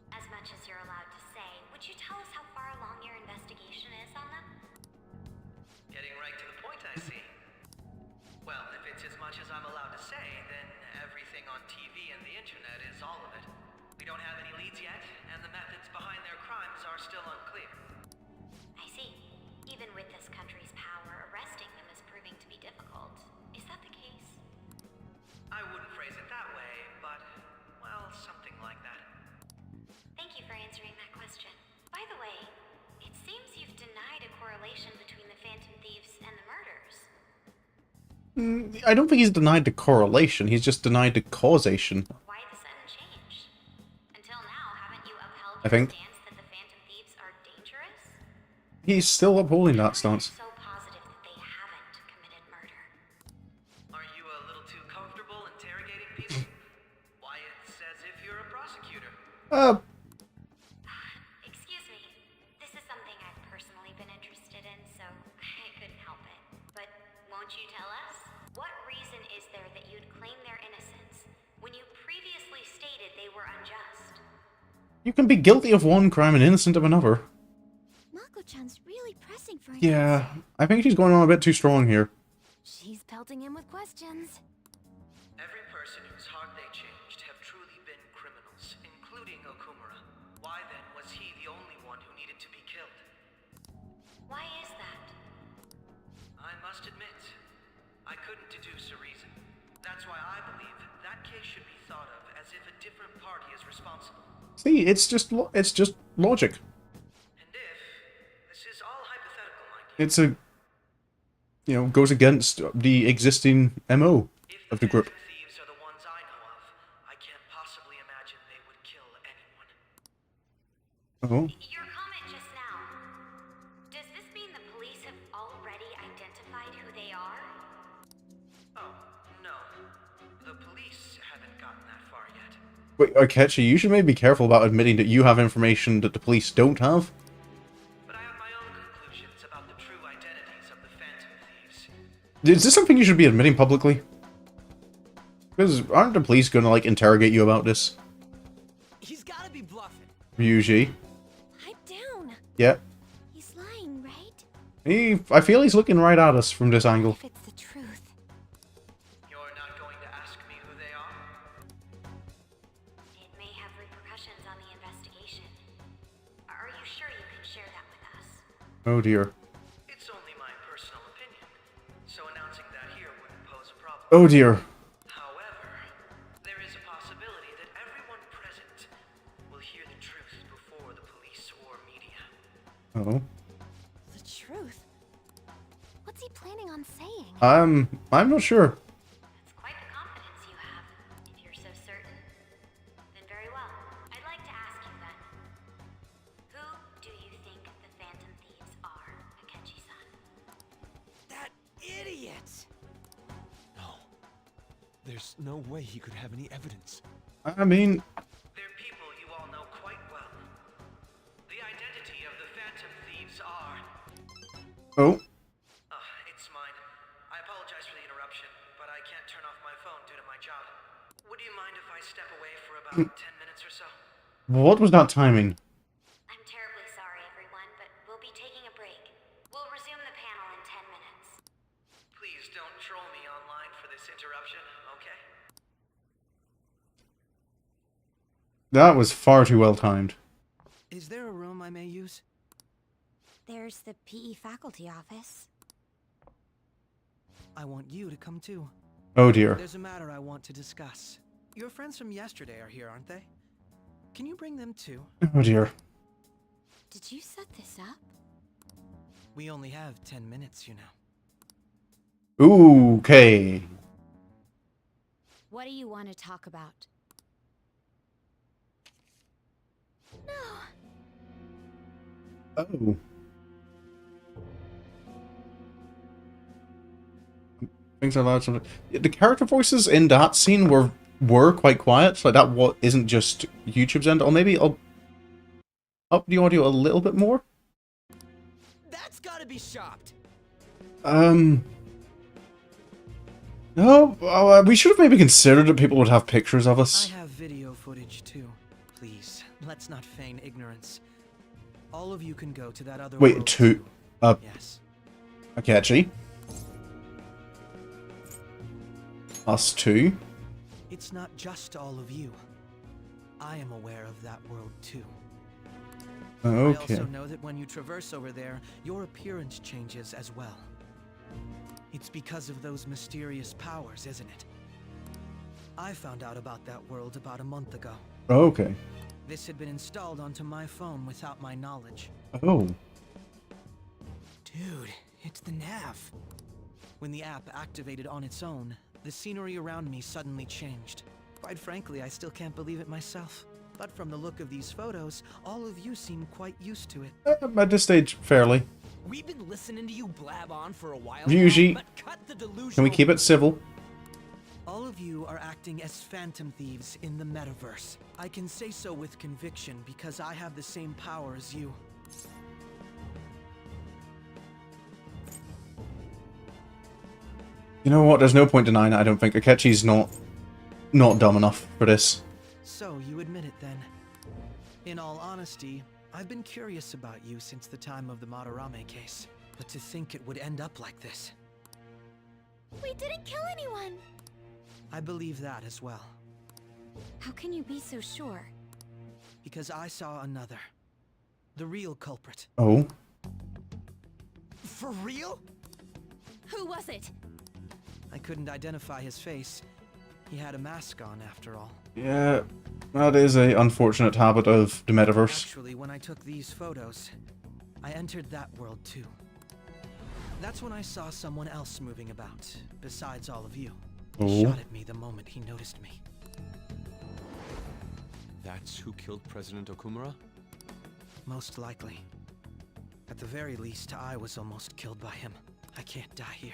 As much as you're allowed to say, would you tell us how far along your investigation is on them? Getting right to the point, I see. Well, if it's as much as I'm allowed to say, then everything on TV and the internet is all of it. We don't have any leads yet, and the methods behind their crimes are still unclear. I see. Even with this country's power, arresting them is proving to be difficult. Is that the case? I wouldn't phrase it that way, but, well, something like that. Thank you for answering that question. By the way, it seems you've denied a correlation between the Phantom Thieves and the murders. I don't think he's denied the correlation, he's just denied the causation. Why the sudden change? Until now, haven't you upheld I your think. stance that the Phantom Thieves are dangerous? He's still upholding that stance. So positive that they haven't committed murder. Are you a little too comfortable interrogating people? Why, it's as if you're a prosecutor. Excuse me. This is something I've personally been interested in, so I couldn't help it. But won't you tell us? What reason is there that you'd claim their innocence when you previously stated they were unjust? You can be guilty of one crime and innocent of another. Mako-chan's really pressing for an Yeah, I think she's going on a bit too strong here. She's pelting him with questions. Every person whose heart they changed have truly been criminals, including Okumura. Why then was he the only one who needed to be killed? Why is that? I must admit, I couldn't deduce a reason. That's why I believe that case should be thought of as if a different party is responsible. See, it's just logic. And if, this is all hypothetical, mind you, It's a, you know, goes against the existing MO if of the the group. Phantom Thieves are the ones I know of, I can't possibly imagine they would kill anyone. Oh. Your comment just now. Does this mean the police have already identified who they are? Oh, no. The police haven't gotten that far yet. Wait, Akechi, you should maybe be careful about admitting that you have information that the police don't have. But I have my own conclusions about the true identities of the Phantom Thieves. Is this something you should be admitting publicly? Because aren't the police gonna, like, interrogate you about this? He's gotta be bluffing. Ryuji. Pipe down. Yeah. He's lying, right? I feel he's looking right at us from this angle. If it's the truth. You're not going to ask me who they are? It may have repercussions on the investigation. Are you sure you can share that with us? Oh dear. It's only my personal opinion, so announcing that here wouldn't pose a problem. Oh dear. However, there is a possibility that everyone present will hear the truth before the police or media. Oh. The truth? What's he planning on saying? I'm not sure. That's quite the confidence you have. If you're so certain, then very well. I'd like to ask you then. Who do you think the Phantom Thieves are, Akechi-san? That idiot! No. There's no way he could have any evidence. I mean, They're people you all know quite well. The identity of the Phantom Thieves are... oh. It's mine. I apologize for the interruption, but I can't turn off my phone due to my job. Would you mind if I step away for about 10 minutes or so. What was that timing? I'm terribly sorry, everyone, but we'll be taking a break. We'll resume the panel in 10 minutes. Please don't troll me online for this interruption, okay? That was far too well timed. Is there a room I may use? There's the PE faculty office. I want you to come too. Oh dear. There's a matter I want to discuss. Your friends from yesterday are here, aren't they? Can you bring them too? Oh dear. Did you set this up? We only have 10 minutes, you know. Okay. What do you want to talk about? Oh. Things are loud. The character voices in that scene were quite quiet. Like that isn't just YouTube's end. Or maybe I'll up the audio a little bit more. That's gotta be shopped. No, we should have maybe considered that people would have pictures of us. I have video footage too. Please, let's not feign ignorance. All of you can go to that other Wait, world. two. Yes. Akechi. Us two. It's not just all of you. I am aware of that world too. Okay. I also know that when you traverse over there, your appearance changes as well. It's because of those mysterious powers, isn't it? I found out about that world about a month ago. Okay. This had been installed onto my phone without my knowledge. Oh. Dude, it's the nav. When the app activated on its own, the scenery around me suddenly changed. Quite frankly, I still can't believe it myself. But from the look of these photos, all of you seem quite used to it. At this stage, fairly. We've been listening to you blab on for a while Ryuji, now, but cut the delusional... can we keep it civil? All of you are acting as Phantom Thieves in the metaverse. I can say so with conviction because I have the same power as you. You know what? There's no point denying it, I don't think. Akechi's not dumb enough for this. So, you admit it then. In all honesty, I've been curious about you since the time of the Madarame case. But to think it would end up like this. We didn't kill anyone! I believe that as well. How can you be so sure? Because I saw another. The real culprit. Oh. For real? Who was it? I couldn't identify his face. He had a mask on, after all. Yeah, that is a unfortunate habit of the metaverse. Actually, when I took these photos, I entered that world too. That's when I saw someone else moving about, besides all of you. He Oh. shot at me the moment he noticed me. That's who killed President Okumura? Most likely. At the very least, I was almost killed by him. I can't die here.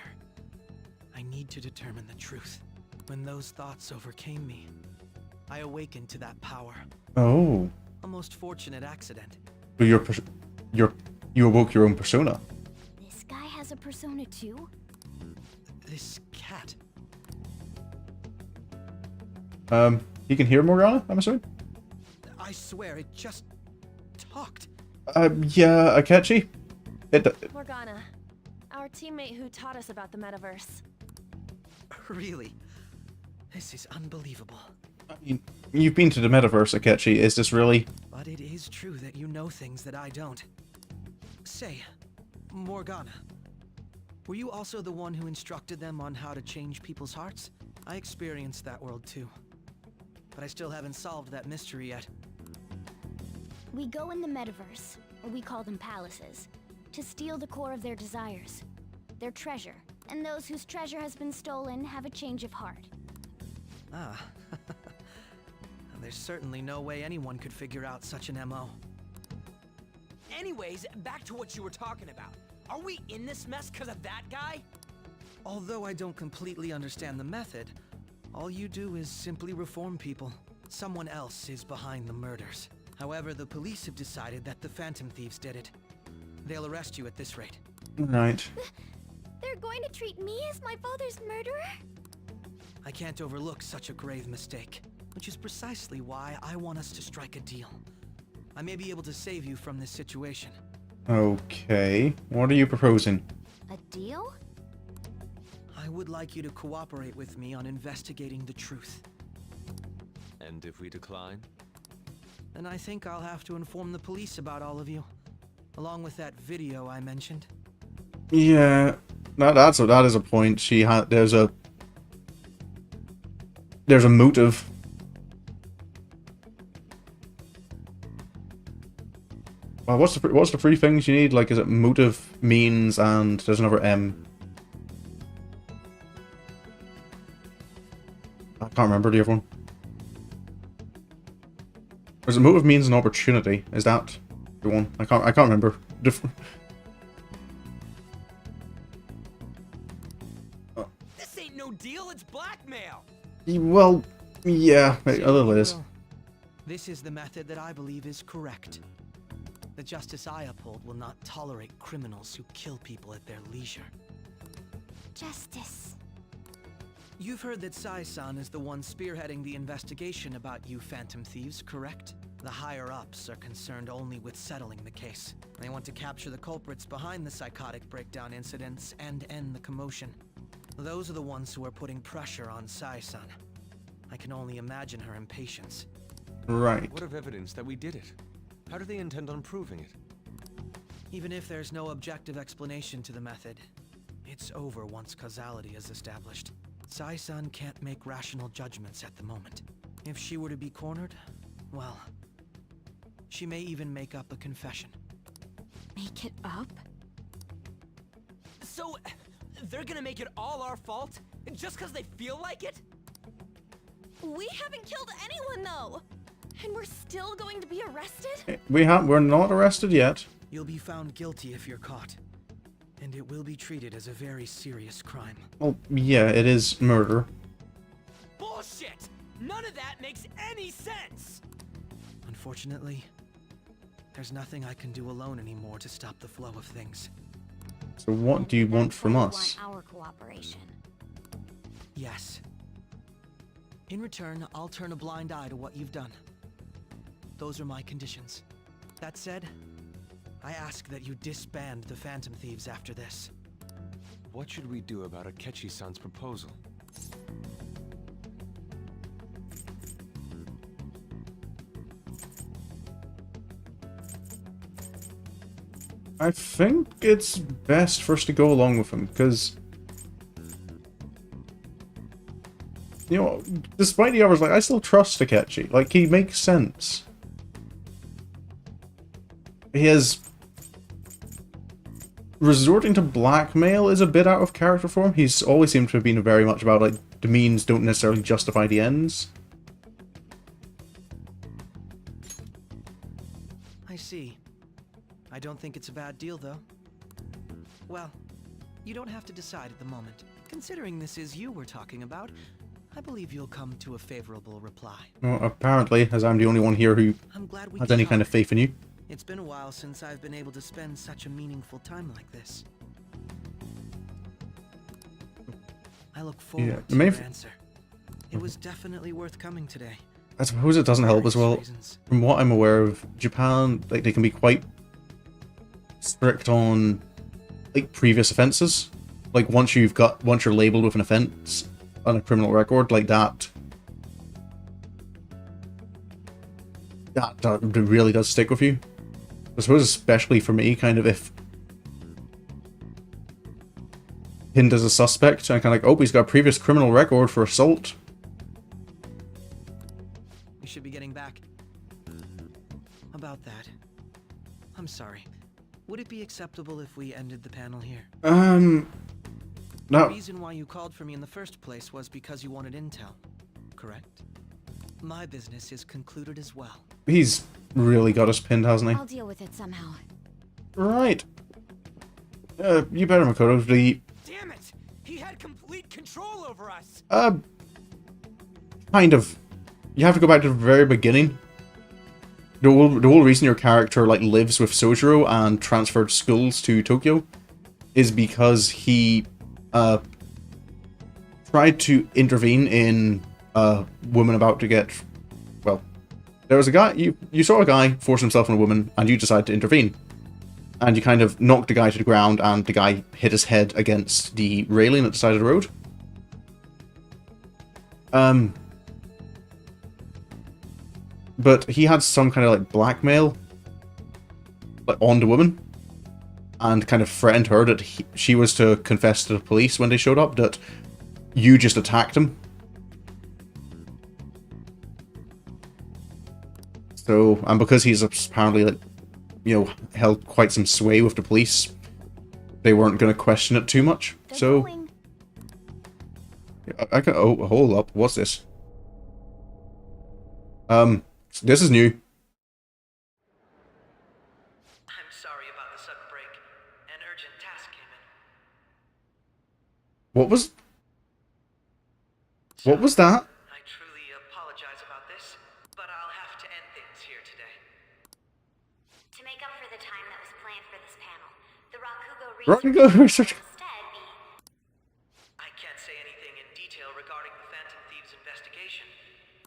I need to determine the truth. When those thoughts overcame me, I awakened to that power. Oh. A most fortunate accident. So you awoke your own persona. This guy has a persona too? This cat. You can hear Morgana, I'm assuming? I swear, it just talked. Yeah, Akechi? Morgana, our teammate who taught us about the metaverse. Really? This is unbelievable. I mean, you've been to the metaverse, Akechi. Is this really... But it is true that you know things that I don't. Say, Morgana, were you also the one who instructed them on how to change people's hearts? I experienced that world too. But I still haven't solved that mystery yet. We go in the metaverse, or we call them palaces, to steal the core of their desires, their treasure. And those whose treasure has been stolen have a change of heart. Ah. There's certainly no way anyone could figure out such an MO. Anyways, back to what you were talking about. Are we in this mess because of that guy? Although I don't completely understand the method, all you do is simply reform people. Someone else is behind the murders. However, the police have decided that the Phantom Thieves did it. They'll arrest you at this rate. Right. They're going to treat me as my father's murderer? I can't overlook such a grave mistake. which is precisely why I want us to strike a deal. I may be able to save you from this situation. Okay. What are you proposing? A deal? I would like you to cooperate with me on investigating the truth. And if we decline? Then I think I'll have to inform the police about all of you, along with that video I mentioned. Yeah, that is a point. There's a motive. Well, what's the three things you need? Like, is it motive, means, and there's another M. I can't remember the other one. Is it motive, means, and opportunity? Is that the one? I can't remember. This ain't no deal, it's blackmail! Well, yeah, a little is. This is the method that I believe is correct. The justice I uphold will not tolerate criminals who kill people at their leisure. Justice. You've heard that Sai-san is the one spearheading the investigation about you Phantom Thieves, correct? The higher-ups are concerned only with settling the case. They want to capture the culprits behind the psychotic breakdown incidents and end the commotion. Those are the ones who are putting pressure on Sai-san. I can only imagine her impatience. Right. What of evidence that we did it? How do they intend on proving it? Even if there's no objective explanation to the method, it's over once causality is established. Sai-san can't make rational judgments at the moment. If she were to be cornered, well, she may even make up a confession. Make it up? So, they're gonna make it all our fault? Just because they feel like it? We haven't killed anyone, though! And we're still going to be arrested? We're not arrested yet. You'll be found guilty if you're caught. And it will be treated as a very serious crime. Well, yeah, it is murder. Bullshit! None of that makes any sense! Unfortunately, there's nothing I can do alone anymore to stop the flow of things. So what do you want That's from why you us? want our cooperation. Yes. In return, I'll turn a blind eye to what you've done. Those are my conditions. That said, I ask that you disband the Phantom Thieves after this. What should we do about Akechi-san's proposal? I think it's best for us to go along with him, because, you know, despite the others, like, I still trust Akechi. Like, he makes sense. Resorting to blackmail is a bit out of character for him. He's always seemed to have been very much about, like, the means don't necessarily justify the ends. I see. I don't think it's a bad deal, though. Well, you don't have to decide at the moment. Considering this is you we're talking about, I believe you'll come to a favorable reply. Well, apparently, as I'm the only one here who I'm glad we has could any talk. kind of faith in you. It's been a while since I've been able to spend such a meaningful time like this. I look forward to your answer. It was definitely worth coming today. I suppose it doesn't help as well. Reasons. From what I'm aware of, Japan, like, they can be quite strict on, like, previous offenses. Like, once you're labeled with an offense on a criminal record like that really does stick with you. I suppose especially for me, kind of, if pinned as a suspect, and kind of like, oh, he's got a previous criminal record for assault. We should be getting back. About that, I'm sorry. Would it be acceptable if we ended the panel here? No. The reason why you called for me in the first place was because you wanted intel, correct? My business is concluded as well. He's really got us pinned, hasn't he? I'll deal with it somehow. Right. You better, Makoto. Damn it! He had complete control over us! Kind of. You have to go back to the very beginning. The whole reason your character, like, lives with Sojiro and transferred schools to Tokyo is because he tried to intervene in a woman about to get, well, there was a guy, you saw a guy force himself on a woman, and you decided to intervene. And you kind of knocked the guy to the ground, and the guy hit his head against the railing at the side of the road. But he had some kind of like blackmail, like, on the woman, and kind of threatened her that she was to confess to the police when they showed up that you just attacked him. So, and because he's apparently, like, you know, held quite some sway with the police, they weren't going to question it too much. So, I can, oh, hold up, what's this? This is new. I'm sorry about the sudden break. An urgent task came in. What was that? I truly apologize about this, but I'll have to end things here today. To make up for the time that was planned for this panel, the Rakugo research. instead be... I can't say anything in detail regarding the Phantom Thieves investigation,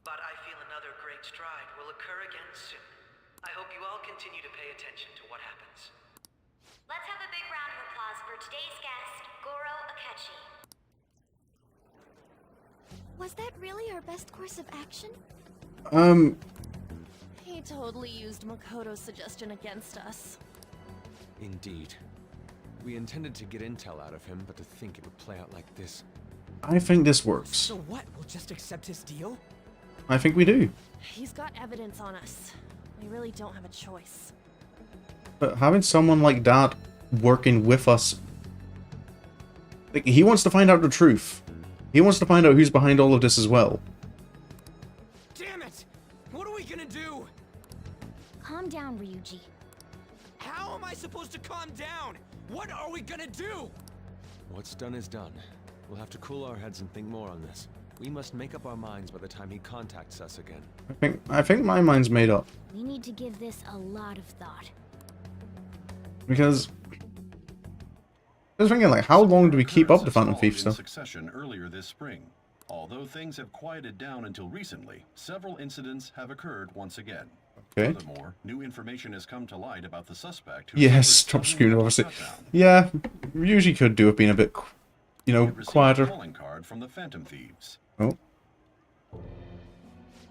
but I feel another great stride will occur again soon. I hope you all continue to pay attention to what happens. Let's have a big round of applause for today's guest, Goro Akechi. Was that really our best course of action? He totally used Makoto's suggestion against us. Indeed. We intended to get intel out of him, but to think it would play out like this. I think this works. So what? We'll just accept his deal? I think we do. He's got evidence on us. We really don't have a choice. But having someone like that working with us, like, he wants to find out the truth. He wants to find out who's behind all of this as well. Damn it! What are we gonna do? Calm down, Ryuji. How am I supposed to calm down? What are we gonna do? What's done is done. We'll have to cool our heads and think more on this. We must make up our minds by the time he contacts us again. I think my mind's made up. We need to give this a lot of thought. Because I was thinking, like, how long do we keep up the Phantom Thieves stuff? Succession earlier this spring. Although things have quieted down until recently, several incidents have occurred once again. Okay. Furthermore, new information has come to light about the suspect who... Yes, stop screaming, obviously. Yeah, we usually could do with being a bit, you know, quieter. Calling card from the Phantom Thieves. Oh.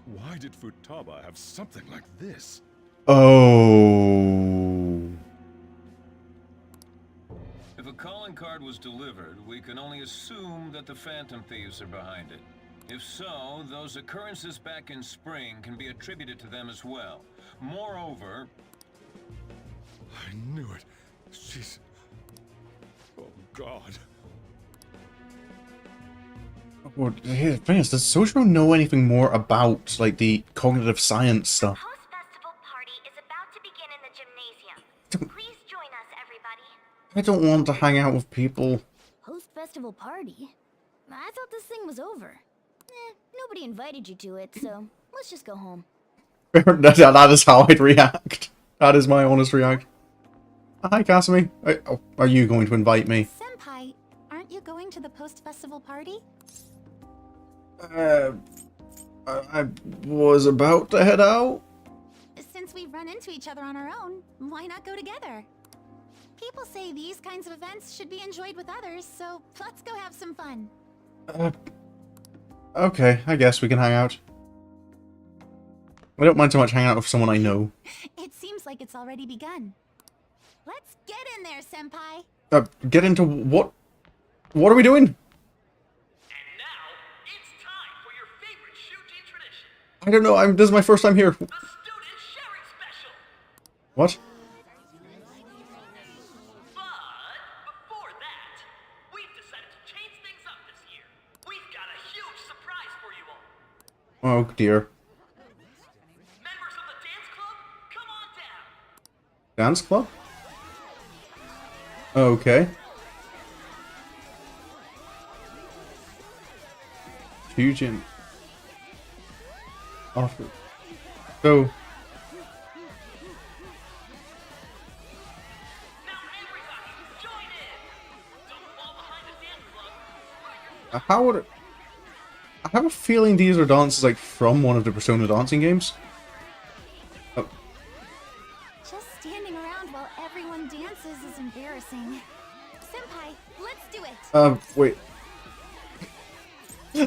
Why did Futaba have something like this? Oh. If a calling card was delivered, we can only assume that the Phantom Thieves are behind it. If so, those occurrences back in spring can be attributed to them as well. Moreover... I knew it. She's... Oh, God. Well, the thing is, does Sojiro know anything more about, like, the cognitive science stuff? Post-festival party is about to begin in the gymnasium. Please join us, everybody. I don't want to hang out with people. Post-festival party? I thought this thing was over. Nobody invited you to it, so let's just go home. That is how I'd react. That is my honest reaction. Hi, Kasumi. Are you going to invite me? Senpai, aren't you going to the post-festival party? I was about to head out. Since we've run into each other on our own, why not go together? People say these kinds of events should be enjoyed with others, so let's go have some fun. Okay, I guess we can hang out. I don't mind so much hanging out with someone I know. It seems like it's already begun. Let's get in there, Senpai. Get into what? What are we doing? And now, it's time for your favorite Shuji tradition. I don't know. This is my first time here. The student sharing special. What? But before that, we've decided to change things up this year. We've got a huge surprise for you all. Oh dear. Members of the dance club, come on down. Dance club? Okay. Fusion. Offer. So. have a feeling these are dances like from one of the Persona dancing games. Oh. Just standing around while everyone dances is embarrassing. Senpai, let's do it. Wait.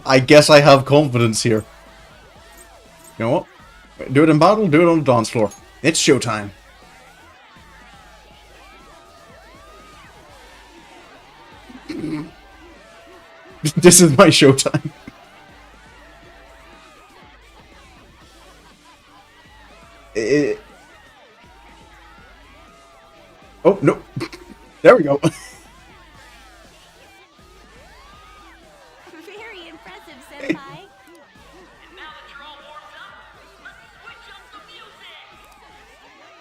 I guess I have confidence here. You know what? Do it in battle, do it on the dance floor. It's showtime. This is my showtime. Oh, no. There we go. Very impressive, Senpai.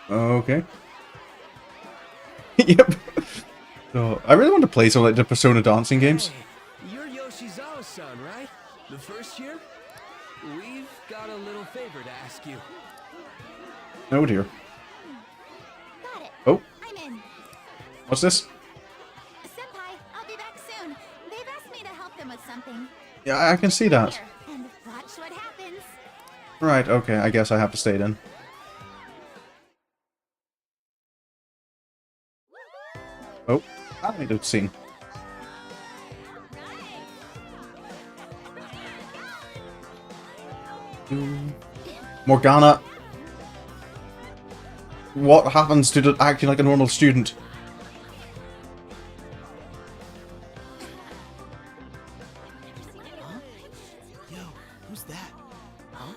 Okay. Yep. So, I really want to play some like the Persona dancing games. Hey, you're Yoshizawa-san, right? The first year? We've got a little favor to ask you. Oh dear. Got it. Oh. I'm in. What's this? Senpai, I'll be back soon. They've asked me to help them with something. Yeah, I can see that. Here, and watch what happens. Right, okay, I guess I have to stay then. Oh, animated scene. Morgana. What happens to acting like a normal student? Yo, who's that? Huh?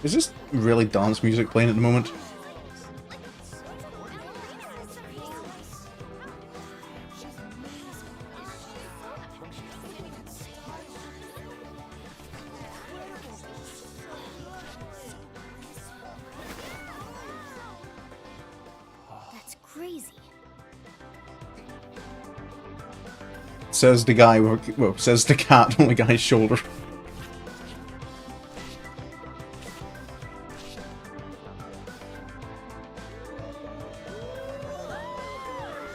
Is this really dance music playing at the moment? That's crazy. Says the guy with, well, says the cat on the guy's shoulder.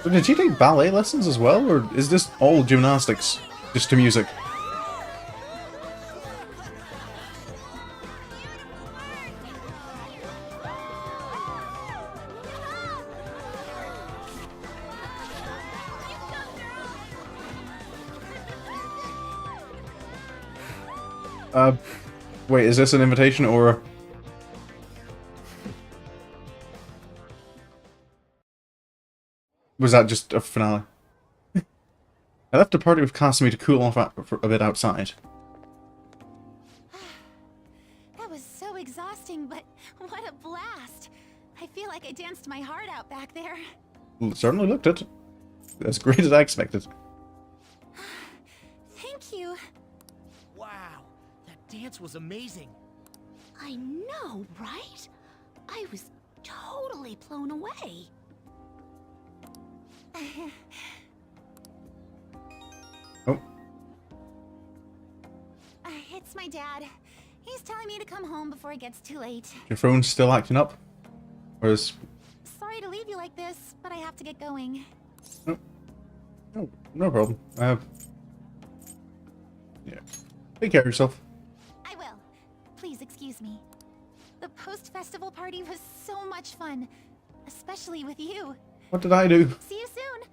So did you take ballet lessons as well, or is this all gymnastics, just to music? Wait, is this an invitation, or... was that just a finale? I left the party with Kasumi to cool off for a bit outside. That was so exhausting, but what a blast. I feel like I danced my heart out back there. Well, it certainly looked it. As great as I expected. Thank you. Wow, that dance was amazing. I know, right? I was totally blown away. Oh. It's my dad. He's telling me to come home before it gets too late. Your phone's still acting up? Or is... Sorry to leave you like this, but I have to get going. No. No, no problem. Yeah. Take care of yourself. I will. Please excuse me. The post-festival party was so much fun. Especially with you. What did I do? See you soon.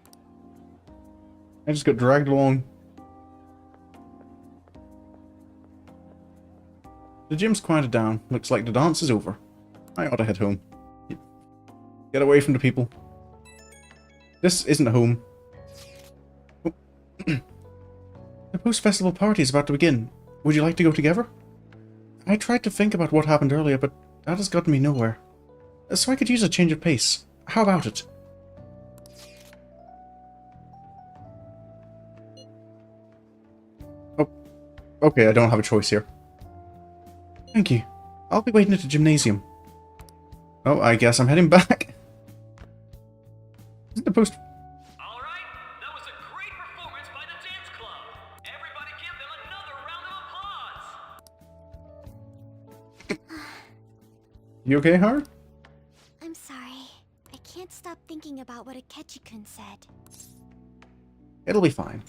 I just got dragged along. The gym's quieted down. Looks like the dance is over. I ought to head home. Get away from the people. This isn't a home. Oh. The post-festival party is about to begin. Would you like to go together? I tried to think about what happened earlier, but that has gotten me nowhere. So I could use a change of pace. How about it? Oh, okay, I don't have a choice here. Thank you. I'll be waiting at the gymnasium. Oh, I guess I'm heading back. Isn't the post... Alright, that was a great performance by the dance club. Everybody give them another round of applause. You okay, Har? I'm thinking about what Akechi-kun said. It'll be fine.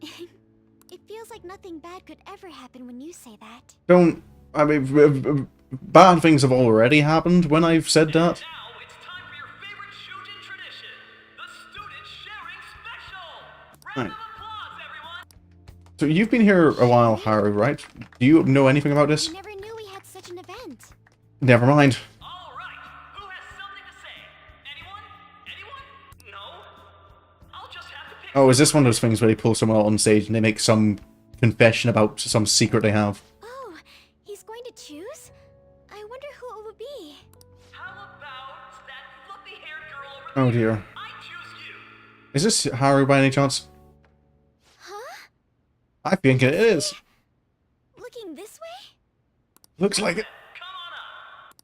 It feels like nothing bad could ever happen when you say that. Don't... I mean, bad things have already happened when I've said that. Now it's time for your favorite Shujin tradition, the student sharing special. Round Right. of applause, everyone. So you've been here a while, Haru, right? Do you know anything about this? I never knew we had such an event. Never mind. All right, who has something to say? Anyone? Anyone? No? I'll just have to pick. Oh, is this one of those things where they pull someone out on stage and they make some confession about some secret they have? Oh, he's going to choose? I wonder who it would be. How about that fluffy-haired girl over there? Oh dear. I choose you. Is this Haru by any chance? Huh? I think it is. Looking this way? Looks like it. Come on up.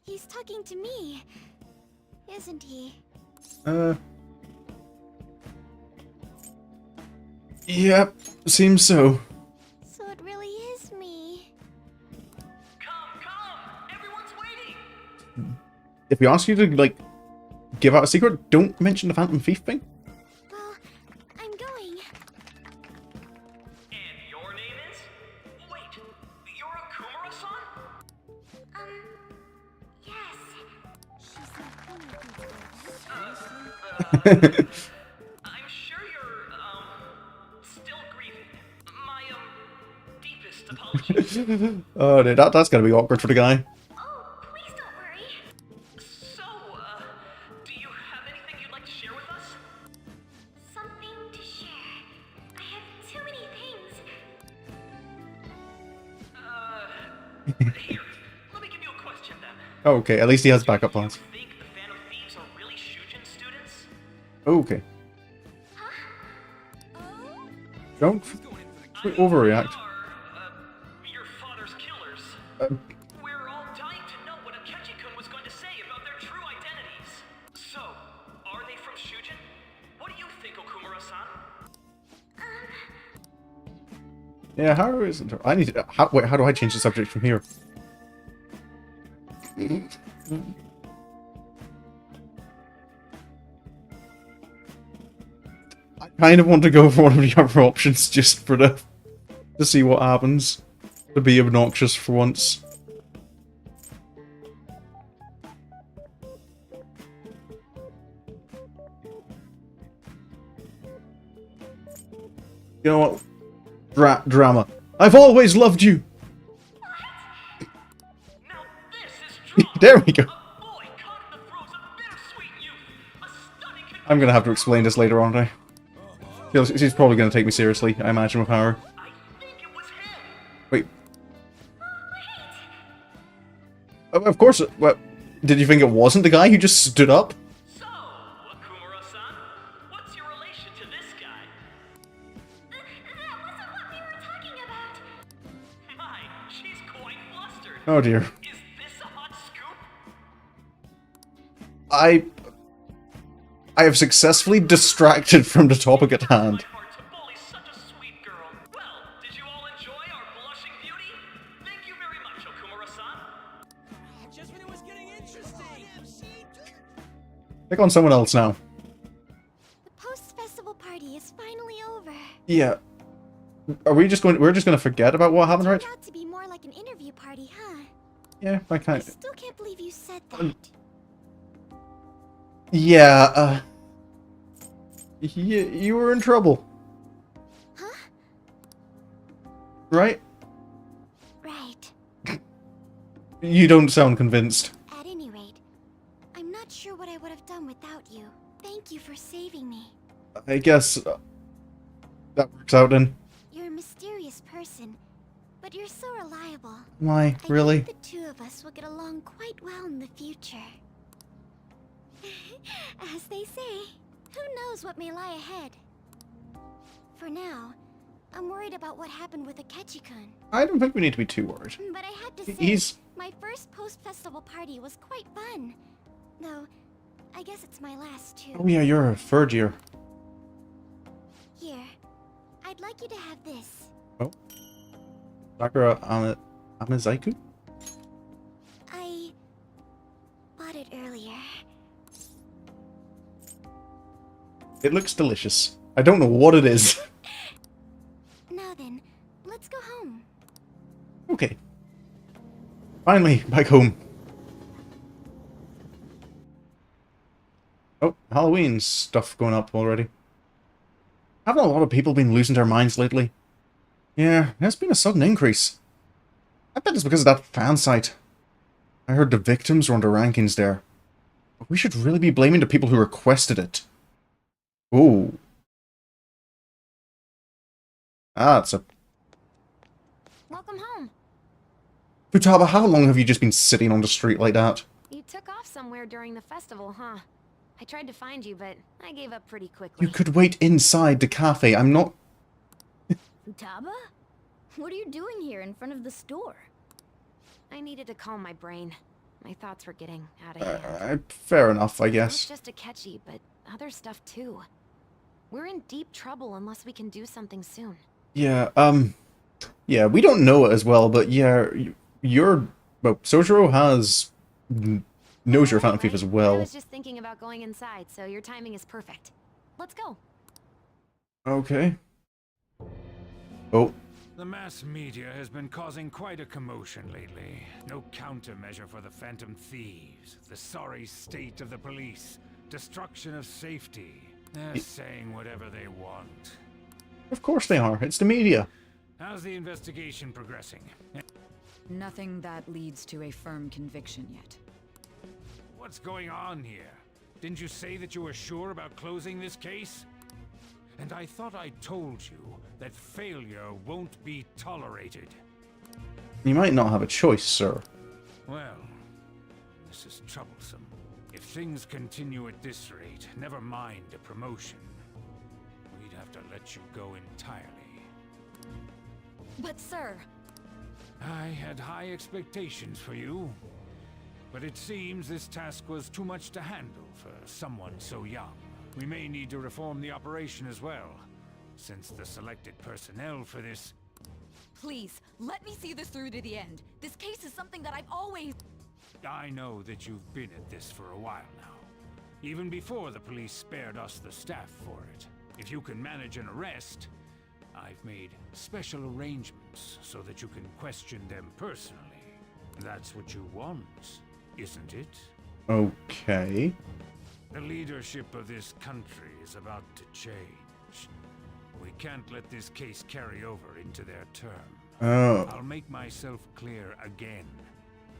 He's talking to me. Isn't he? Yep, seems so. So it really is me. Come. Everyone's waiting. If we ask you to, like, give out a secret, don't mention the Phantom Thief thing. Well, I'm going. And your name is? Wait, you're Okumura-san? Yes. I'm sure you're, still grieving. My, deepest apologies. Oh, dude, that's gonna be awkward for the guy. Oh, please don't worry. So, do you have anything you'd like to share with us? Something to share. I have too many things. Here, let me give you a question then. Okay, at least he has backup plans. Think the Phantom Thieves are really Shujin students? Okay. Huh? Oh? Don't overreact. Your father's killers. We're all dying to know what Akechi-kun was going to say about their true identities. So, are they from Shujin? What do you think, Okumura-san? Yeah, Haru isn't. I need to. Wait, how do I change the subject from here? I kind of want to go for one of the other options just for to see what happens. To be obnoxious for once. You know what? Drama. I've always loved you! Now this is drama. There we go. A boy caught in the throes of bittersweet youth. A stunning I'm gonna have to explain this later on, aren't I? She's probably gonna take me seriously, I imagine, with Haru. I think it was him. Wait. Of course, what? Did you think it wasn't the guy who just stood up? So, Okumura-san, what's your relation to this guy? That wasn't what we were talking about. My, she's quite flustered. Oh dear. Is this a hot scoop? I have successfully distracted from the topic at hand. My heart to bully such a sweet girl. Well, did you all enjoy our blushing beauty? Thank you very much, Okumura-san. Just when it was getting interesting. Pick on someone else now. The post-festival party is finally over. Yeah. Are we just going? We're just going to forget about what happened, right? Turned out to be more like an interview party, huh? Yeah, I I kind. still can't believe you said that. Yeah. You were in trouble, Huh? right? Right. You don't sound convinced. At any rate, I'm not sure what I would have done without you. Thank you for saving me. I guess that works out then. You're a mysterious person, but you're so reliable. Why, I really? think the two of us will get along quite well in the future. As they say, who knows what may lie ahead? For now, I'm worried about what happened with Akechi-kun. I don't think we need to be too worried. But I had to say, He's. my first post-festival party was quite fun. Though, I guess it's my last too. Oh yeah, you're a third year. Here, I'd like you to have this. Oh. Sakura Amazaiku? I bought it earlier. It looks delicious. I don't know what it is. Now then, let's go home. Okay. Finally, back home. Oh, Halloween stuff going up already. Haven't a lot of people been losing their minds lately? Yeah, there's been a sudden increase. I bet it's because of that fan site. I heard the victims were under rankings there. But we should really be blaming the people who requested it. Ooh. Ah, it's a... Welcome home. Futaba, how long have you just been sitting on the street like that? You took off somewhere during the festival, huh? I tried to find you, but I gave up pretty quickly. You could wait inside the cafe. I'm not... Futaba? What are you doing here in front of the store? I needed to calm my brain. My thoughts were getting out of hand. Fair enough, I Not guess. just Akechi, but other stuff too. We're in deep trouble unless we can do something soon. Yeah, yeah, we don't know it as well, but yeah, you're... Well, Sojiro knows you're a Phantom Thief as I well. was just thinking about going inside, so your timing is perfect. Let's go. Okay. Oh. The mass media has been causing quite a commotion lately. No countermeasure for the Phantom Thieves, the sorry state of the police, destruction of safety. They're saying whatever they want. Of course they are. It's the media. How's the investigation progressing? Nothing that leads to a firm conviction yet. What's going on here? Didn't you say that you were sure about closing this case? And I thought I told you that failure won't be tolerated. You might not have a choice, sir. Well, this is troublesome. If things continue at this rate, never mind a promotion. We'd have to let you go entirely. But sir... I had high expectations for you. But it seems this task was too much to handle for someone so young. We may need to reform the operation as well, since the selected personnel for this... Please, let me see this through to the end. This case is something that I've always... I know that you've been at this for a while now. Even before the police spared us the staff for it. If you can manage an arrest, I've made special arrangements so that you can question them personally. That's what you want, isn't it? Okay. The leadership of this country is about to change. We can't let this case carry over into their term. Oh. I'll make myself clear again.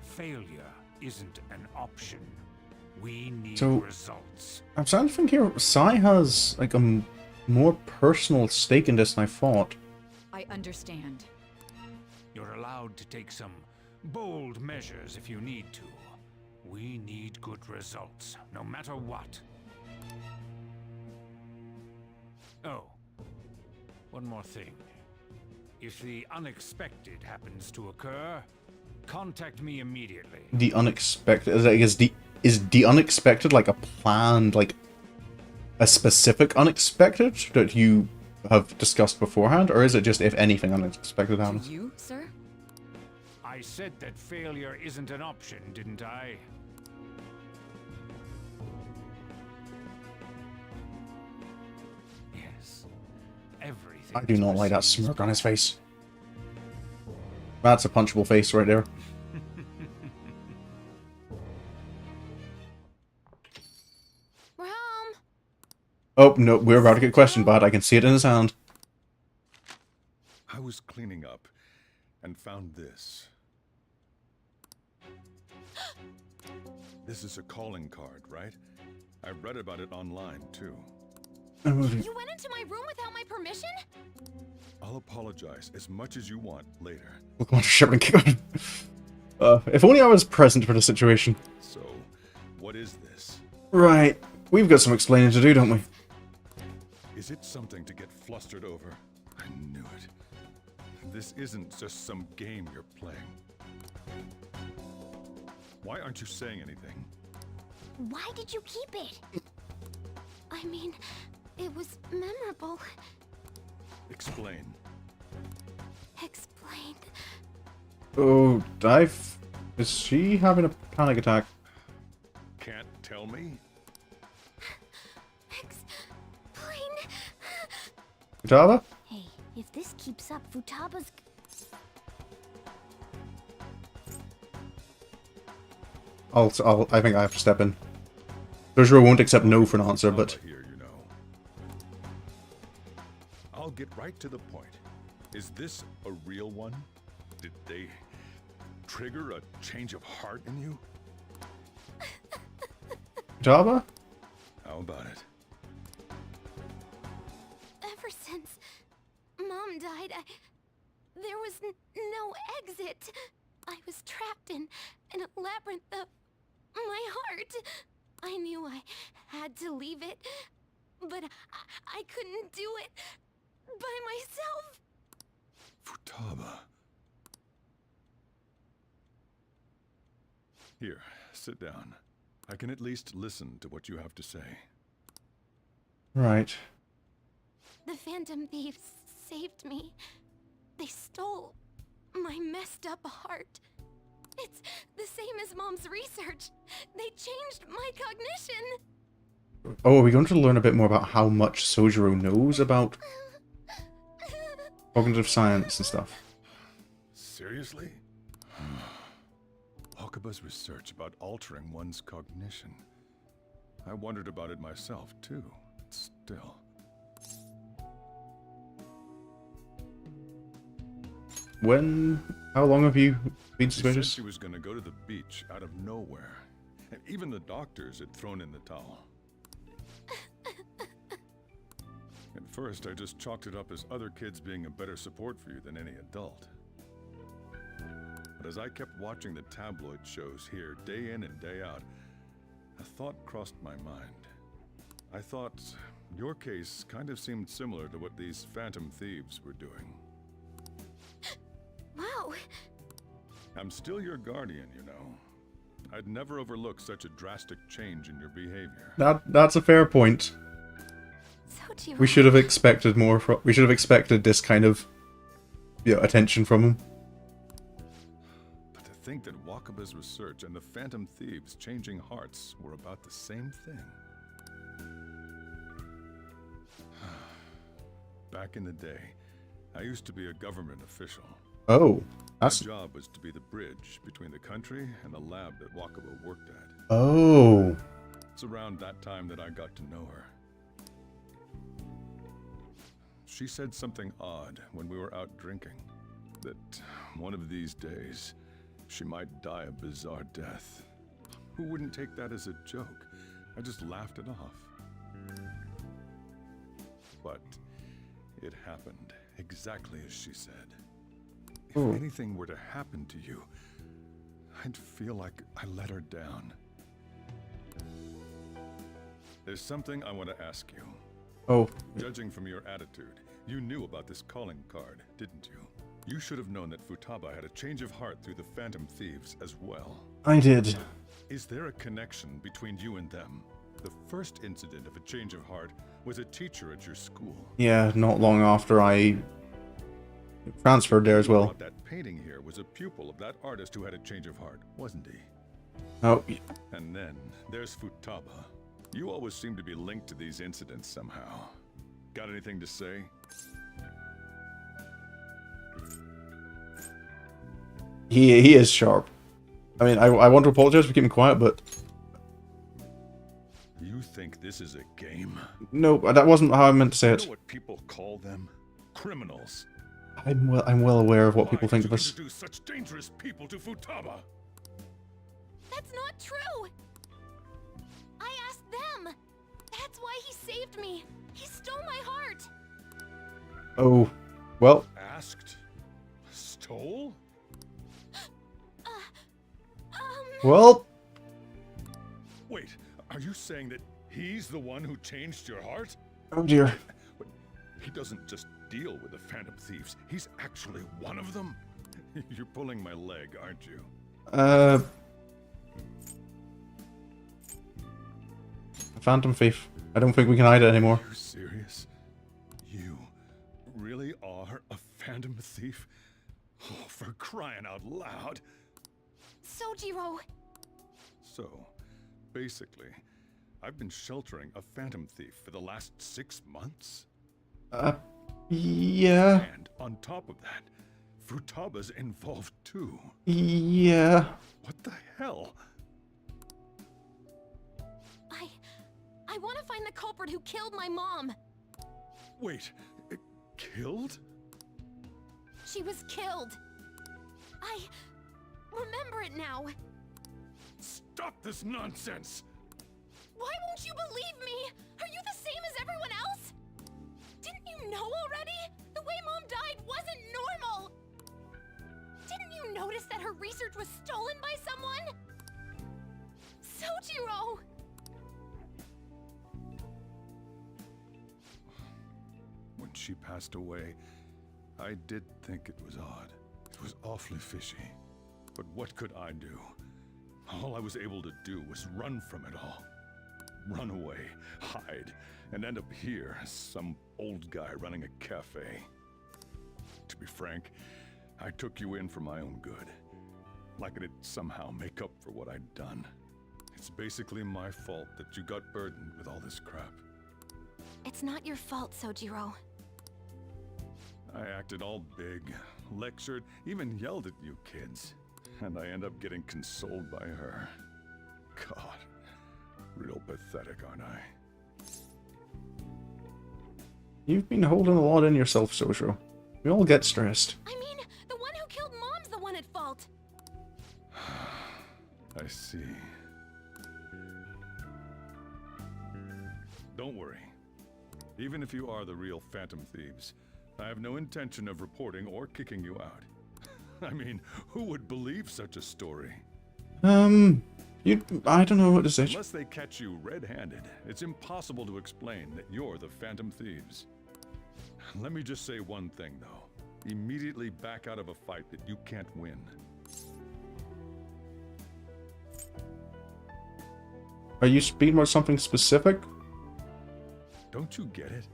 Failure isn't an option. We need results. I'm starting to think here, Sai has like a more personal stake in this than I thought. I understand. You're allowed to take some bold measures if you need to. We need good results, no matter what. Oh, one more thing. If the unexpected happens to occur, contact me immediately. The unexpected is the unexpected like a planned, like a specific unexpected that you have discussed beforehand, or is it just if anything unexpected happens? To you, sir? I said that failure isn't an option, didn't I? Yes. Everything. I do not like that smirk on his face. That's a punchable face right there. We're home. Oh, no, we're about to get questioned, but I can see it in his hand. I was cleaning up and found this. This is a calling card, right? I read about it online, too. You went into my room without my permission? I'll apologize as much as you want later. Look, on ship and kick on. If only I was present for the situation. So, what is this? Right. We've got some explaining to do, don't we? Is it something to get flustered over? I knew it. This isn't just some game you're playing. Why aren't you saying anything? Why did you keep it? I mean, it was memorable. Explain. Explain. Oh, is she having a panic attack? Can't tell me? Explain. Futaba? Hey, if this keeps up, Futaba's... I think I have to step in. Sojiro won't accept no for an answer, but... Here, you know. I'll get right to the point. Is this a real one? Did they trigger a change of heart in you? Futaba? How about it? Ever since Mom died, there was no exit. I was trapped in a labyrinth of my heart. I knew I had to leave it, but I couldn't do it by myself. Futaba. Here, sit down. I can at least listen to what you have to say. Right. The Phantom Thieves saved me. They stole my messed up heart. It's the same as Mom's research. They changed my cognition. Oh, are we going to learn a bit more about how much Sojiro knows about cognitive science and stuff? Seriously? Okaba's research about altering one's cognition. I wondered about it myself, too. Still. How long have you been She said suspicious? she was going to go to the beach out of nowhere. And even the doctors had thrown in the towel. At first, I just chalked it up as other kids being a better support for you than any adult. But as I kept watching the tabloid shows here, day in and day out, a thought crossed my mind. I thought your case kind of seemed similar to what these Phantom Thieves were doing. Wow. I'm still your guardian, you know. I'd never overlook such a drastic change in your behavior. That's a fair point. Sojiro. We should have expected more from. We should have expected this kind of, attention from him. But to think that Wakaba's research and the Phantom Thieves changing hearts were about the same thing. Back in the day, I used to be a government official. Oh, My job was to be the bridge between the country and the lab that Wakaba worked at. Oh. It's around that time that I got to know her. She said something odd when we were out drinking. That one of these days, she might die a bizarre death. Who wouldn't take that as a joke? I just laughed it off. But it happened exactly as she said. If anything were to happen to you, I'd feel like I let her down. There's something I want to ask you. Oh. Judging from your attitude, you knew about this calling card, didn't you? You should have known that Futaba had a change of heart through the Phantom Thieves as well. I did. Is there a connection between you and them? The first incident of a change of heart was a teacher at your school. Yeah, not long after I transferred there as well. That painting here was a pupil of that artist who had a change of heart, wasn't he? Oh. And then there's Futaba. You always seem to be linked to these incidents somehow. Got anything to say? He is sharp. I mean, I want to apologize for keeping quiet, but... You think this is a game? No, that wasn't how I meant to say it. You know what people call them? Criminals. I'm well aware of what people think of us. Introduce such dangerous people to Futaba. That's not true. I asked them. That's why he saved me. He stole my heart. Oh, well. Asked? Stole? Well. Wait, are you saying that he's the one who changed your heart? Oh dear. He doesn't just deal with the Phantom Thieves. He's actually one of them? You're pulling my leg, aren't you? Phantom Thief. I don't think we can hide it anymore. Are you serious? You really are a Phantom Thief? Oh, for crying out loud. Sojiro. So, basically, I've been sheltering a Phantom Thief for the last 6 months? Yeah. And on top of that, Futaba's involved too. Yeah. What the hell? I want to find the culprit who killed my mom. Wait, killed? She was killed. I remember it now. Stop this nonsense! Why won't you believe me? Are you the same as everyone else? Didn't you know already? The way Mom died wasn't normal. Didn't you notice that her research was stolen by someone? Sojiro! When she passed away, I did think it was odd. It was awfully fishy. But what could I do? All I was able to do was run from it all. Run away, hide, and end up here as some old guy running a cafe. To be frank, I took you in for my own good. Like it'd somehow make up for what I'd done. It's basically my fault that you got burdened with all this crap. It's not your fault, Sojiro. I acted all big, lectured, even yelled at you kids. And I end up getting consoled by her. God, real pathetic, aren't I? You've been holding a lot in yourself, Sojiro. We all get stressed. I mean, the one who killed Mom's the one at fault. I see. Don't worry. Even if you are the real Phantom Thieves, I have no intention of reporting or kicking you out. I mean, who would believe such a story? I don't know what to say. Unless they catch you red-handed, it's impossible to explain that you're the Phantom Thieves. Let me just say one thing, though. Immediately back out of a fight that you can't win. Are you speaking about something specific? Don't you get it?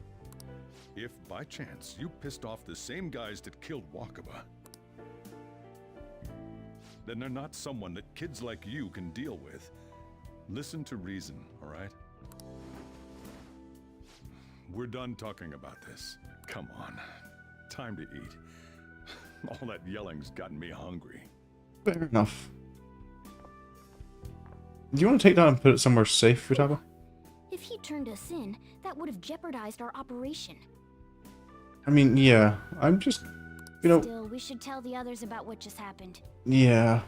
If, by chance, you pissed off the same guys that killed Wakaba, then they're not someone that kids like you can deal with. Listen to reason, all right? We're done talking about this. Come on. Time to eat. All that yelling's gotten me hungry. Fair enough. Do you want to take that and put it somewhere safe, Futaba? If he turned us in, that would have jeopardized our operation. I mean, yeah. I'm just, you know... Still, we should tell the others about what just happened. Yeah.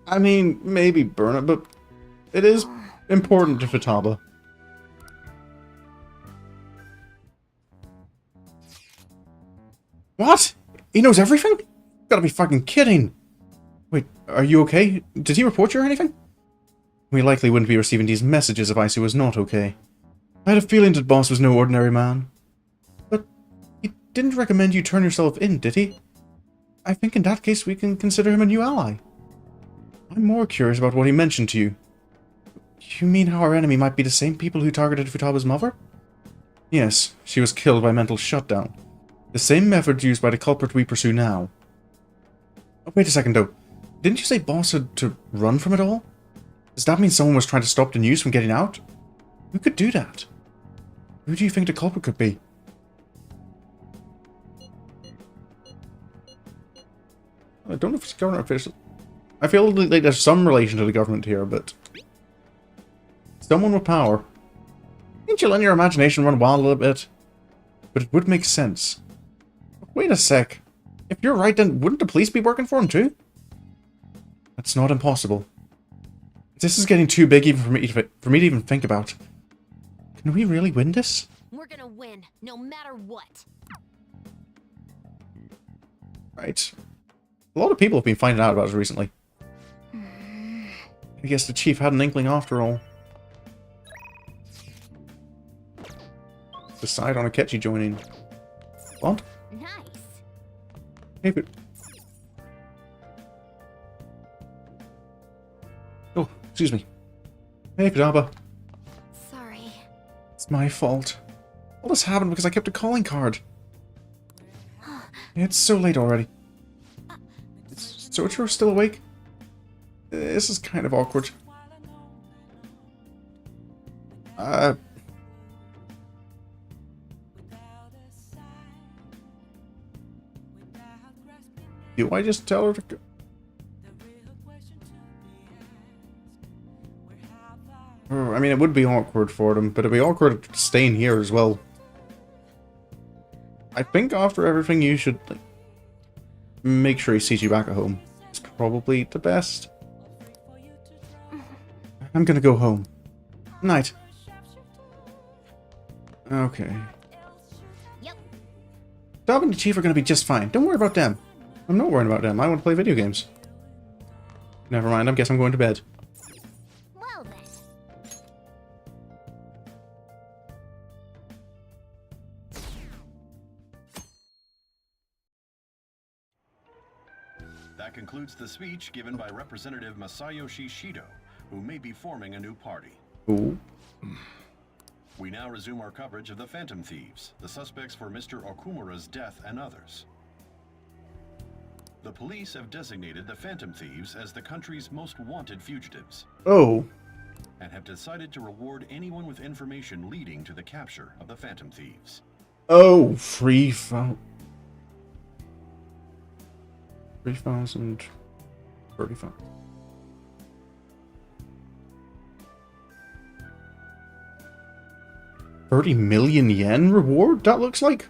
I mean, maybe burn it, but it is important to Futaba. What? He knows everything? You gotta be fucking kidding. Wait, are you okay? Did he report you or anything? We likely wouldn't be receiving these messages if Icy was not okay. I had a feeling that Boss was no ordinary man. But he didn't recommend you turn yourself in, did he? I think in that case we can consider him a new ally. I'm more curious about what he mentioned to you. You mean how our enemy might be the same people who targeted Futaba's mother? Yes, she was killed by mental shutdown. The same method used by the culprit we pursue now. Oh, wait a second though. Didn't you say Boss had to run from it all? Does that mean someone was trying to stop the news from getting out? Who could do that? Who do you think the culprit could be? I don't know if it's government official. I feel like there's some relation to the government here, but... someone with power. Didn't you let your imagination run wild a little bit? But it would make sense. Wait a sec. If you're right, then wouldn't the police be working for him too? That's not impossible. This is getting too big even for me to even think about. Can we really win this? We're gonna win, no matter what. Right. A lot of people have been finding out about us recently. I guess the chief had an inkling after all. Decide on Akechi joining. What? Nice. Hey, but... oh, excuse me. Hey, Futaba. Sorry. It's my fault. All this happened because I kept a calling card. It's so late already. Is Sojiro still awake? This is kind of awkward. Do I just tell her to go? Oh, I mean, it would be awkward for them, but it'd be awkward staying here as well. I think after everything, you should like, make sure he sees you back at home. It's probably the best. I'm gonna go home. Night. Okay. Yep. Dob and the Chief are gonna be just fine. Don't worry about them. I'm not worrying about them. I want to play video games. Never mind, I guess I'm going to bed. Well then. That concludes the speech given by Representative Masayoshi Shido, who may be forming a new party. Ooh. We now resume our coverage of the Phantom Thieves, the suspects for Mr. Okumura's death and others. The police have designated the Phantom Thieves as the country's most wanted fugitives. Oh. And have decided to reward anyone with information leading to the capture of the Phantom Thieves. Oh, 3,035. 30 million yen reward, that looks like?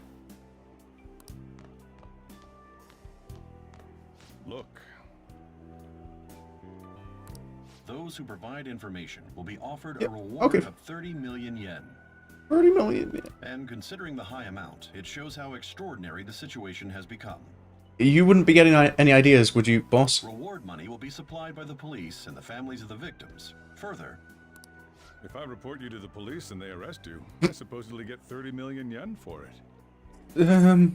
Look. Those who provide information will be offered a reward of 30 million yen. 30 million yen. And considering the high amount, it shows how extraordinary the situation has become. You wouldn't be getting any ideas, would you, boss? Reward money will be supplied by the police and the families of the victims. Further, if I report you to the police and they arrest you, I supposedly get 30 million yen for it.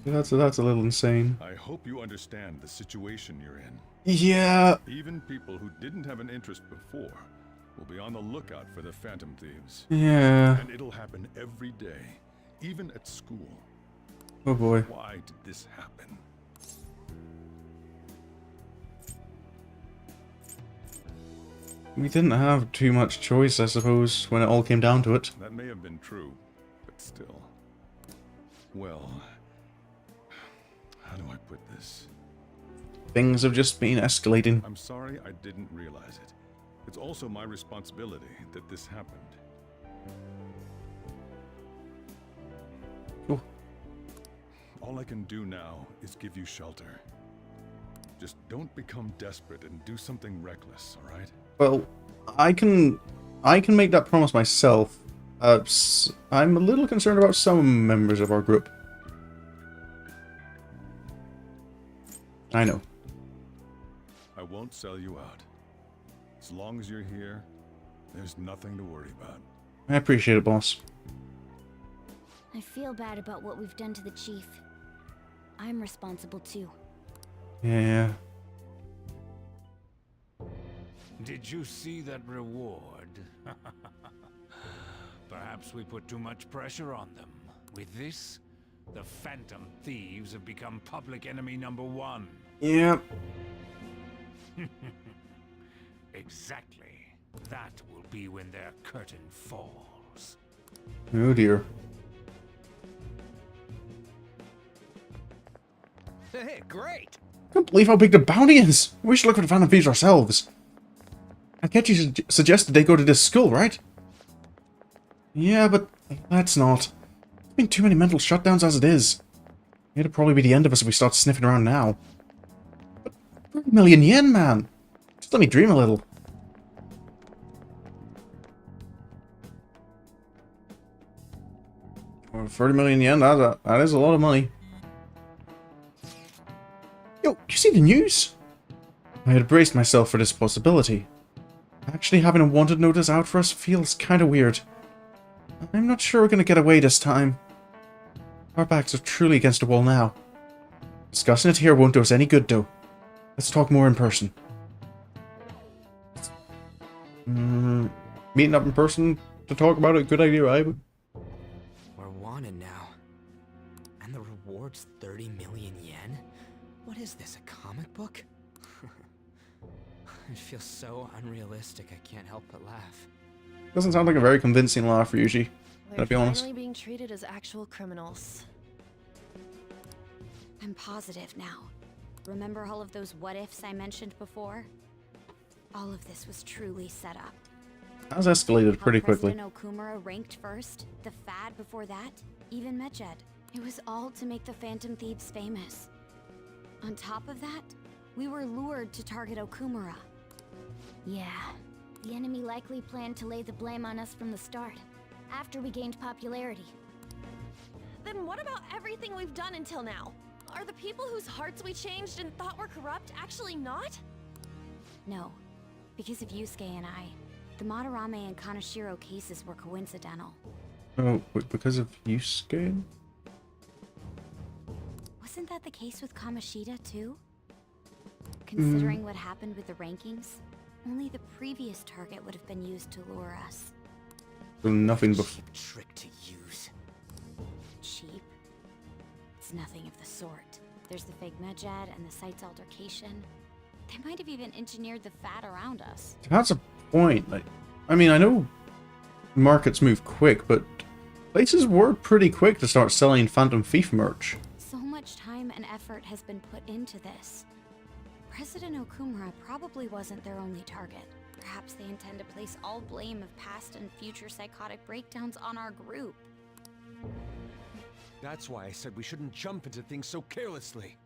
That's a little insane. I hope you understand the situation you're in. Yeah. Even people who didn't have an interest before will be on the lookout for the Phantom Thieves. Yeah. And it'll happen every day, even at school. Oh boy. Why did this happen? We didn't have too much choice, I suppose, when it all came down to it. That may have been true, but still. Well, how do I put this? Things have just been escalating. I'm sorry I didn't realize it. It's also my responsibility that this happened. Cool. All I can do now is give you shelter. Just don't become desperate and do something reckless, all right? Well, I can make that promise myself. I'm a little concerned about some members of our group. I know. I won't sell you out. As long as you're here, there's nothing to worry about. I appreciate it, boss. I feel bad about what we've done to the chief. I'm responsible too. Yeah. Did you see that reward? Perhaps we put too much pressure on them. With this, the Phantom Thieves have become public enemy #1. Yep. Exactly. That will be when their curtain falls. Oh dear. Hey, great! I can't believe how big the bounty is. We should look for the Phantom Thieves ourselves. I get you suggested they go to this school, right? Yeah, but let's not. There's been too many mental shutdowns as it is. It'll probably be the end of us if we start sniffing around now. But 30 million yen, man. Just let me dream a little. Well, 30 million yen, that is a lot of money. Yo, you see the news? I had braced myself for this possibility. Actually having a wanted notice out for us feels kinda weird. I'm not sure we're gonna get away this time. Our backs are truly against the wall now. Discussing it here won't do us any good, though. Let's talk more in person. Meeting up in person to talk about it, good idea, right? We're wanted now. And the reward's 30 million yen? What is this, a comic book? It feels so unrealistic, I can't help but laugh. Doesn't sound like a very convincing laugh for Yuji, We're gotta be honest. finally being treated as actual criminals. I'm positive now. Remember all of those what-ifs I mentioned before? All of this was truly set up. That's escalated pretty quickly. President Okumura ranked first, the Fad before that, even Medjed. It was all to make the Phantom Thieves famous. On top of that, we were lured to target Okumura. Yeah, the enemy likely planned to lay the blame on us from the start, after we gained popularity. Then what about everything we've done until now? Are the people whose hearts we changed and thought were corrupt actually not? No, because of Yusuke and I, the Madarame and Kaneshiro cases were coincidental. Oh, wait, because of Yusuke? Wasn't that the case with Kamoshida too? Considering what happened with the rankings, only the previous target would have been used to lure us. So nothing before. Trick to use. Cheap? It's nothing of the sort. There's the fake Medjed and the site's altercation. They might have even engineered the Fat around us. That's a point. Like, I mean, I know markets move quick, but places were pretty quick to start selling Phantom Thief merch. So much time and effort has been put into this. President Okumura probably wasn't their only target. Perhaps they intend to place all blame of past and future psychotic breakdowns on our group. That's why I said we shouldn't jump into things so carelessly.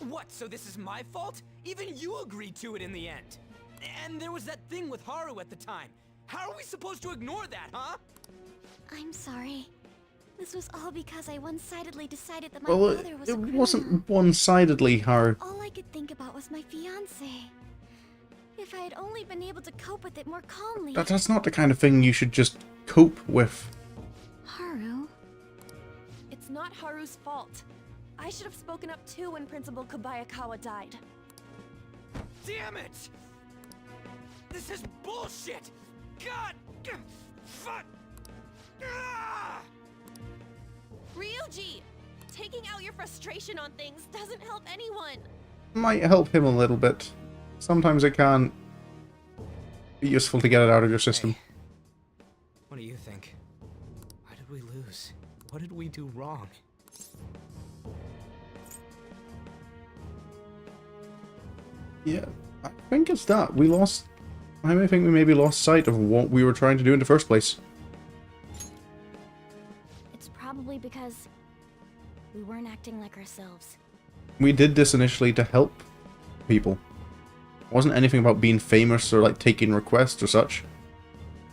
What, so this is my fault? Even you agreed to it in the end. And there was that thing with Haru at the time. How are we supposed to ignore that, huh? I'm sorry. This was all because I one-sidedly decided that my Well, father was it a criminal. wasn't one-sidedly hard. All I could think about was my fiancé. If I had only been able to cope with it more calmly. That's not the kind of thing you should just cope with. Haru? It's not Haru's fault. I should have spoken up too when Principal Kabayakawa died. Damn it! This is bullshit! God! Fuck! Ah! Ryuji! Taking out your frustration on things doesn't help anyone! Might help him a little bit. Sometimes it can be useful to get it out of your system. Hey, what do you think? Why did we lose? What did we do wrong? Yeah, I think it's that. We lost... I think we maybe lost sight of what we were trying to do in the first place. It's probably because we weren't acting like ourselves. We did this initially to help people. It wasn't anything about being famous or like taking requests or such.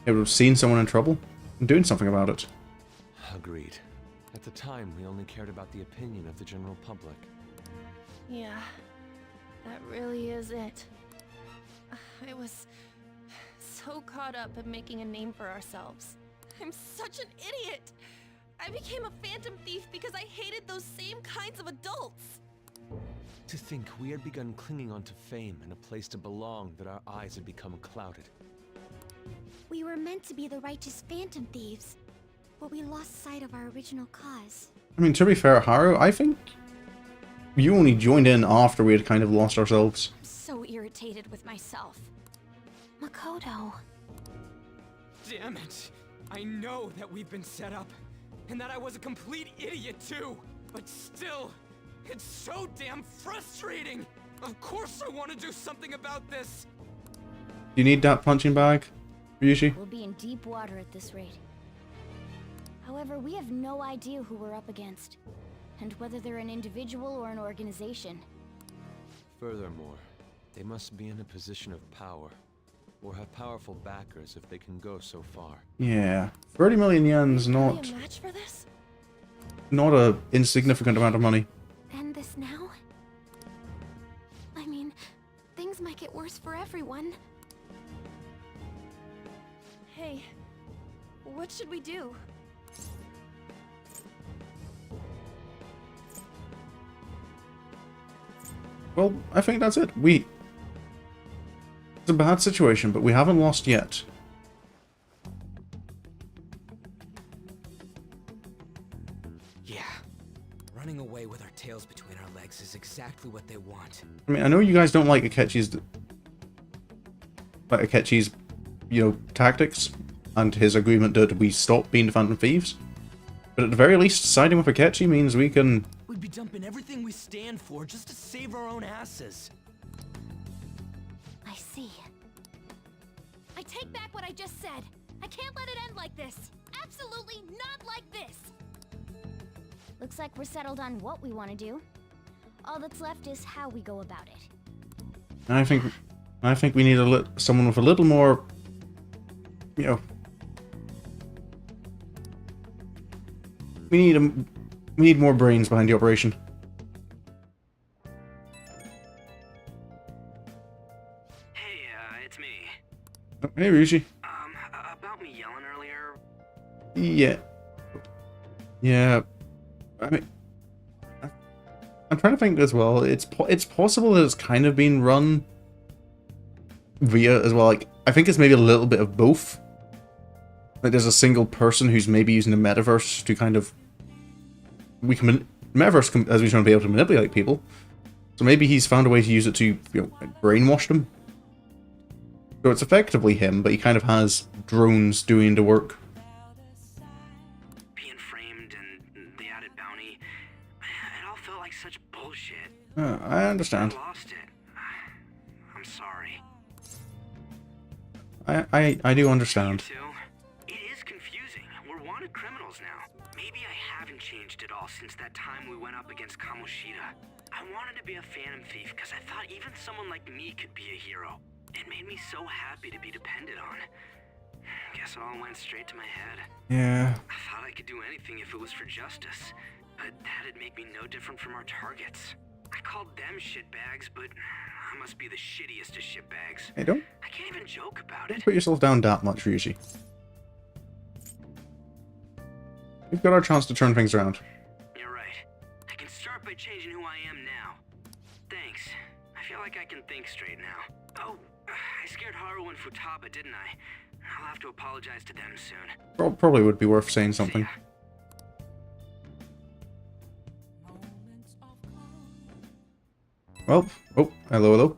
It was seeing someone in trouble and doing something about it. Agreed. At the time, we only cared about the opinion of the general public. Yeah, that really is it. I was so caught up in making a name for ourselves. I'm such an idiot! I became a Phantom Thief because I hated those same kinds of adults! To think we had begun clinging onto fame and a place to belong, that our eyes had become clouded. We were meant to be the righteous Phantom Thieves, but we lost sight of our original cause. I mean, to be fair, Haru, I think you only joined in after we had kind of lost ourselves. I'm so irritated with myself. Makoto. Damn it! I know that we've been set up, and that I was a complete idiot too! But still, it's so damn frustrating! Of course I want to do something about this! You need that punching bag, Ryuji? We'll be in deep water at this rate. However, we have no idea who we're up against, and whether they're an individual or an organization. Furthermore, they must be in a position of power, or have powerful backers if they can go so far. Yeah, 30 million yen's not... Are we a match for this? Not a insignificant amount of money. End this now? I mean, things might get worse for everyone. Hey, what should we do? Well, I think that's it. It's a bad situation, but we haven't lost yet. Yeah. Running away with our tails between our legs is exactly what they want. I mean, I know you guys don't like Akechi's, tactics, and his agreement that we stop being the Phantom Thieves. But at the very least, siding with Akechi means we can... We'd be dumping everything we stand for just to save our own asses. I see. I take back what I just said. I can't let it end like this. Absolutely not like this. Looks like we're settled on what we want to do. All that's left is how we go about it. I think we need someone with a little more, you know. We need more brains behind the operation. Hey, it's me. Oh, hey, Ryuji. About me yelling earlier. Yeah. Yeah. I mean, I'm trying to think as well. It's possible that it's kind of been run via as well. Like, I think it's maybe a little bit of both. Like, there's a single person who's maybe using the metaverse to kind of... Metaverse as we want to be able to manipulate people. So maybe he's found a way to use it to, you know, brainwash them. So it's effectively him, but he kind of has drones doing the work. Being framed and the added bounty, it all felt like such bullshit. I understand. I lost it. I'm sorry. I do understand. It is confusing. We're wanted criminals now. Maybe I haven't changed at all since that time we went up against Kamoshida. I wanted to be a Phantom Thief because I thought even someone like me could be a hero. It made me so happy to be depended on. Guess it all went straight to my head. Yeah. I thought I could do anything if it was for justice, but that'd make me no different from our targets. I called them shitbags, but I must be the shittiest of shitbags. Hey, don't I can't even joke about it. put yourself down that much, Ryuji. We've got our chance to turn things around. You're right. I can start by changing who I am now. Thanks. I feel like I can think straight now. Oh, I scared Haru and Futaba, didn't I? I'll have to apologize to them soon. Probably would be worth saying something. Well, oh, hello.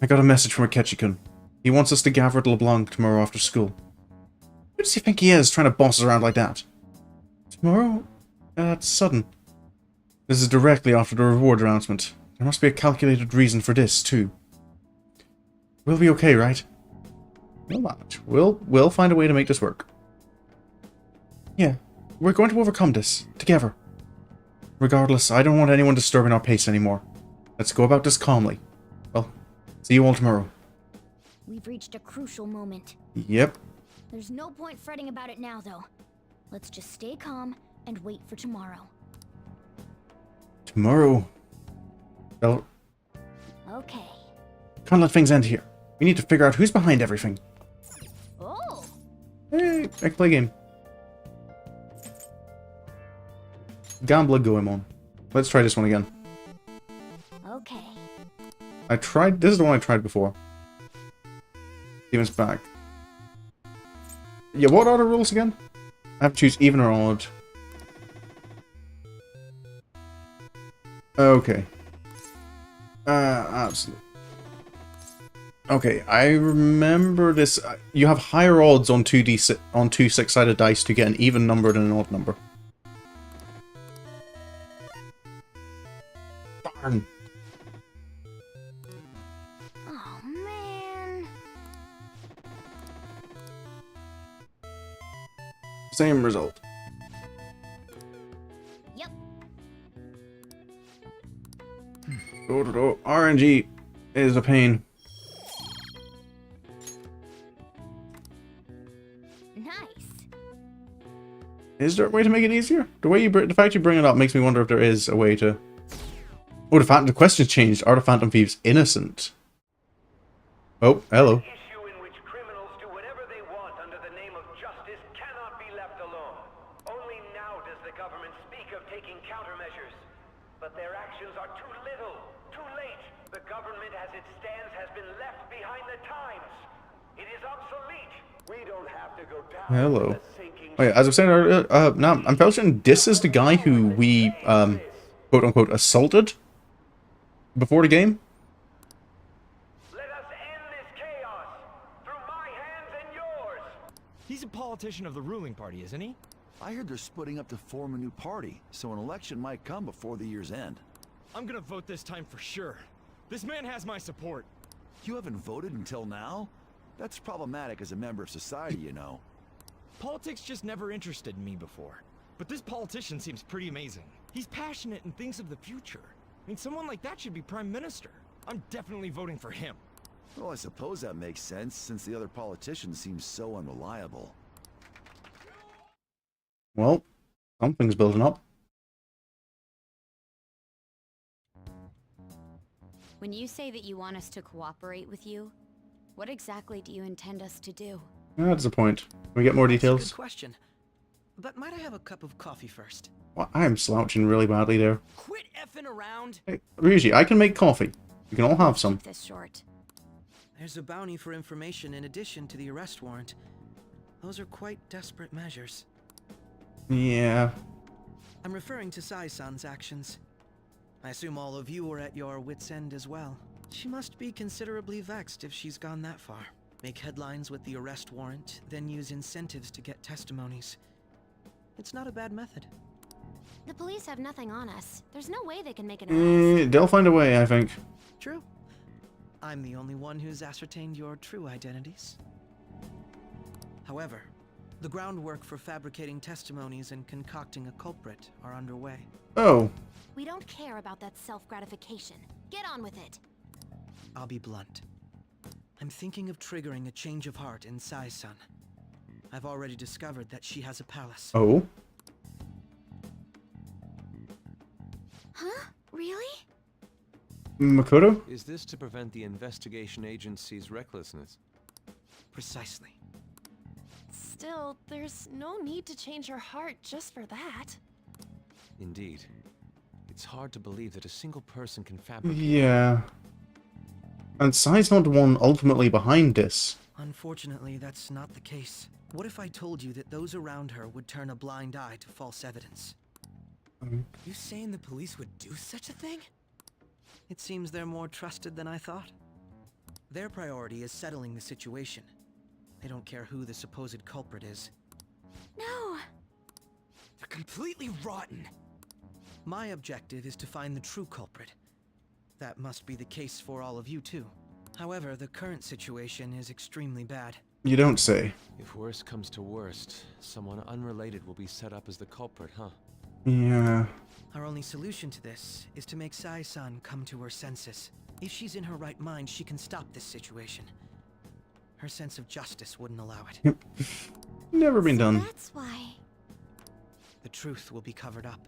I got a message from Akechi-kun. He wants us to gather at LeBlanc tomorrow after school. Who does he think he is, trying to boss us around like that? Tomorrow? That's sudden. This is directly after the reward announcement. There must be a calculated reason for this, too. We'll be okay, right? We'll manage. We'll find a way to make this work. Yeah, we're going to overcome this, together. Regardless, I don't want anyone disturbing our pace anymore. Let's go about this calmly. Well, see you all tomorrow. We've reached a crucial moment. Yep. There's no point fretting about it now, though. Let's just stay calm and wait for tomorrow. Tomorrow. Well, Okay. can't let things end here. We need to figure out who's behind everything. Oh! Hey, I can play a game. Gambler Goemon. Let's try this one again. Okay. This is the one I tried before. Steven's back. Yeah, what are the rules again? I have to choose even or odd. Okay. Absolutely. Okay, I remember this. You have higher odds on two six-sided dice to get an even number than an odd number. Darn. Oh, man. Same result. Yep. RNG is a pain. Nice. Is there a way to make it easier? The fact you bring it up makes me wonder if there is a way to... Oh, the question's changed. Are the Phantom Thieves innocent? Oh, hello. Issue in which criminals do whatever they want under the name of justice cannot be left alone. Only now does the government speak of taking countermeasures. But their actions are too little, too late. The government as it stands has been left behind the times. It is obsolete. We don't have to go down. Hello. Oh, yeah, as I was saying earlier, now I'm fairly certain this is the guy who we, quote-unquote, assaulted before the game. Let us end this chaos through my hands and yours. He's a politician of the ruling party, isn't he? I heard they're splitting up to form a new party, so an election might come before the year's end. I'm gonna vote this time for sure. This man has my support. You haven't voted until now? That's problematic as a member of society, you know. Politics just never interested me before. But this politician seems pretty amazing. He's passionate and thinks of the future. I mean, someone like that should be prime minister. I'm definitely voting for him. Well, I suppose that makes sense, since the other politicians seem so unreliable. Well, something's building up. When you say that you want us to cooperate with you, what exactly do you intend us to do? That's the point. Can we get more details? Good question. But might I have a cup of coffee first? Well, I am slouching really badly there. Quit effing around! Hey, Ryuji, I can make coffee. You can all have some. Keep this short. There's a bounty for information in addition to the arrest warrant. Those are quite desperate measures. Yeah. I'm referring to Sai-san's actions. I assume all of you are at your wits' end as well. She must be considerably vexed if she's gone that far. Make headlines with the arrest warrant, then use incentives to get testimonies. It's not a bad method. The police have nothing on us. There's no way they can make an arrest. They'll find a way, I think. True. I'm the only one who's ascertained your true identities. However, the groundwork for fabricating testimonies and concocting a culprit are underway. Oh. We don't care about that self-gratification. Get on with it. I'll be blunt. I'm thinking of triggering a change of heart in Sai-san. I've already discovered that she has a palace. Oh? Huh? Really? Makoto? Is this to prevent the investigation agency's recklessness? Precisely. Still, there's no need to change her heart just for that. Indeed. It's hard to believe that a single person can fabricate... Yeah. And Sai's not the one ultimately behind this. Unfortunately, that's not the case. What if I told you that those around her would turn a blind eye to false evidence? You saying the police would do such a thing? It seems they're more trusted than I thought. Their priority is settling the situation. They don't care who the supposed culprit is. No! They're completely rotten! My objective is to find the true culprit. That must be the case for all of you too. However, the current situation is extremely bad. You don't say. If worst comes to worst, someone unrelated will be set up as the culprit, huh? Yeah. Our only solution to this is to make Sai-san come to her senses. If she's in her right mind, she can stop this situation. Her sense of justice wouldn't allow it. Yep. Never been done. That's why. The truth will be covered up,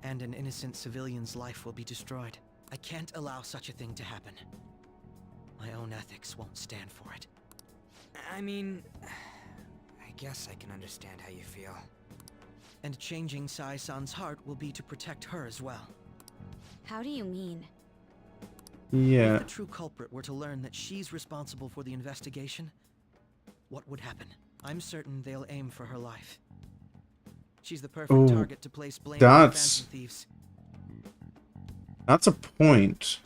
and an innocent civilian's life will be destroyed. I can't allow such a thing to happen. My own ethics won't stand for it. I mean, I guess I can understand how you feel. And changing Sai-san's heart will be to protect her as well. How do you mean? Yeah. If the true culprit were to learn that she's responsible for the investigation, what would happen? I'm certain they'll aim for her life. She's the perfect target to place blame on the Phantom Thieves. That's a point.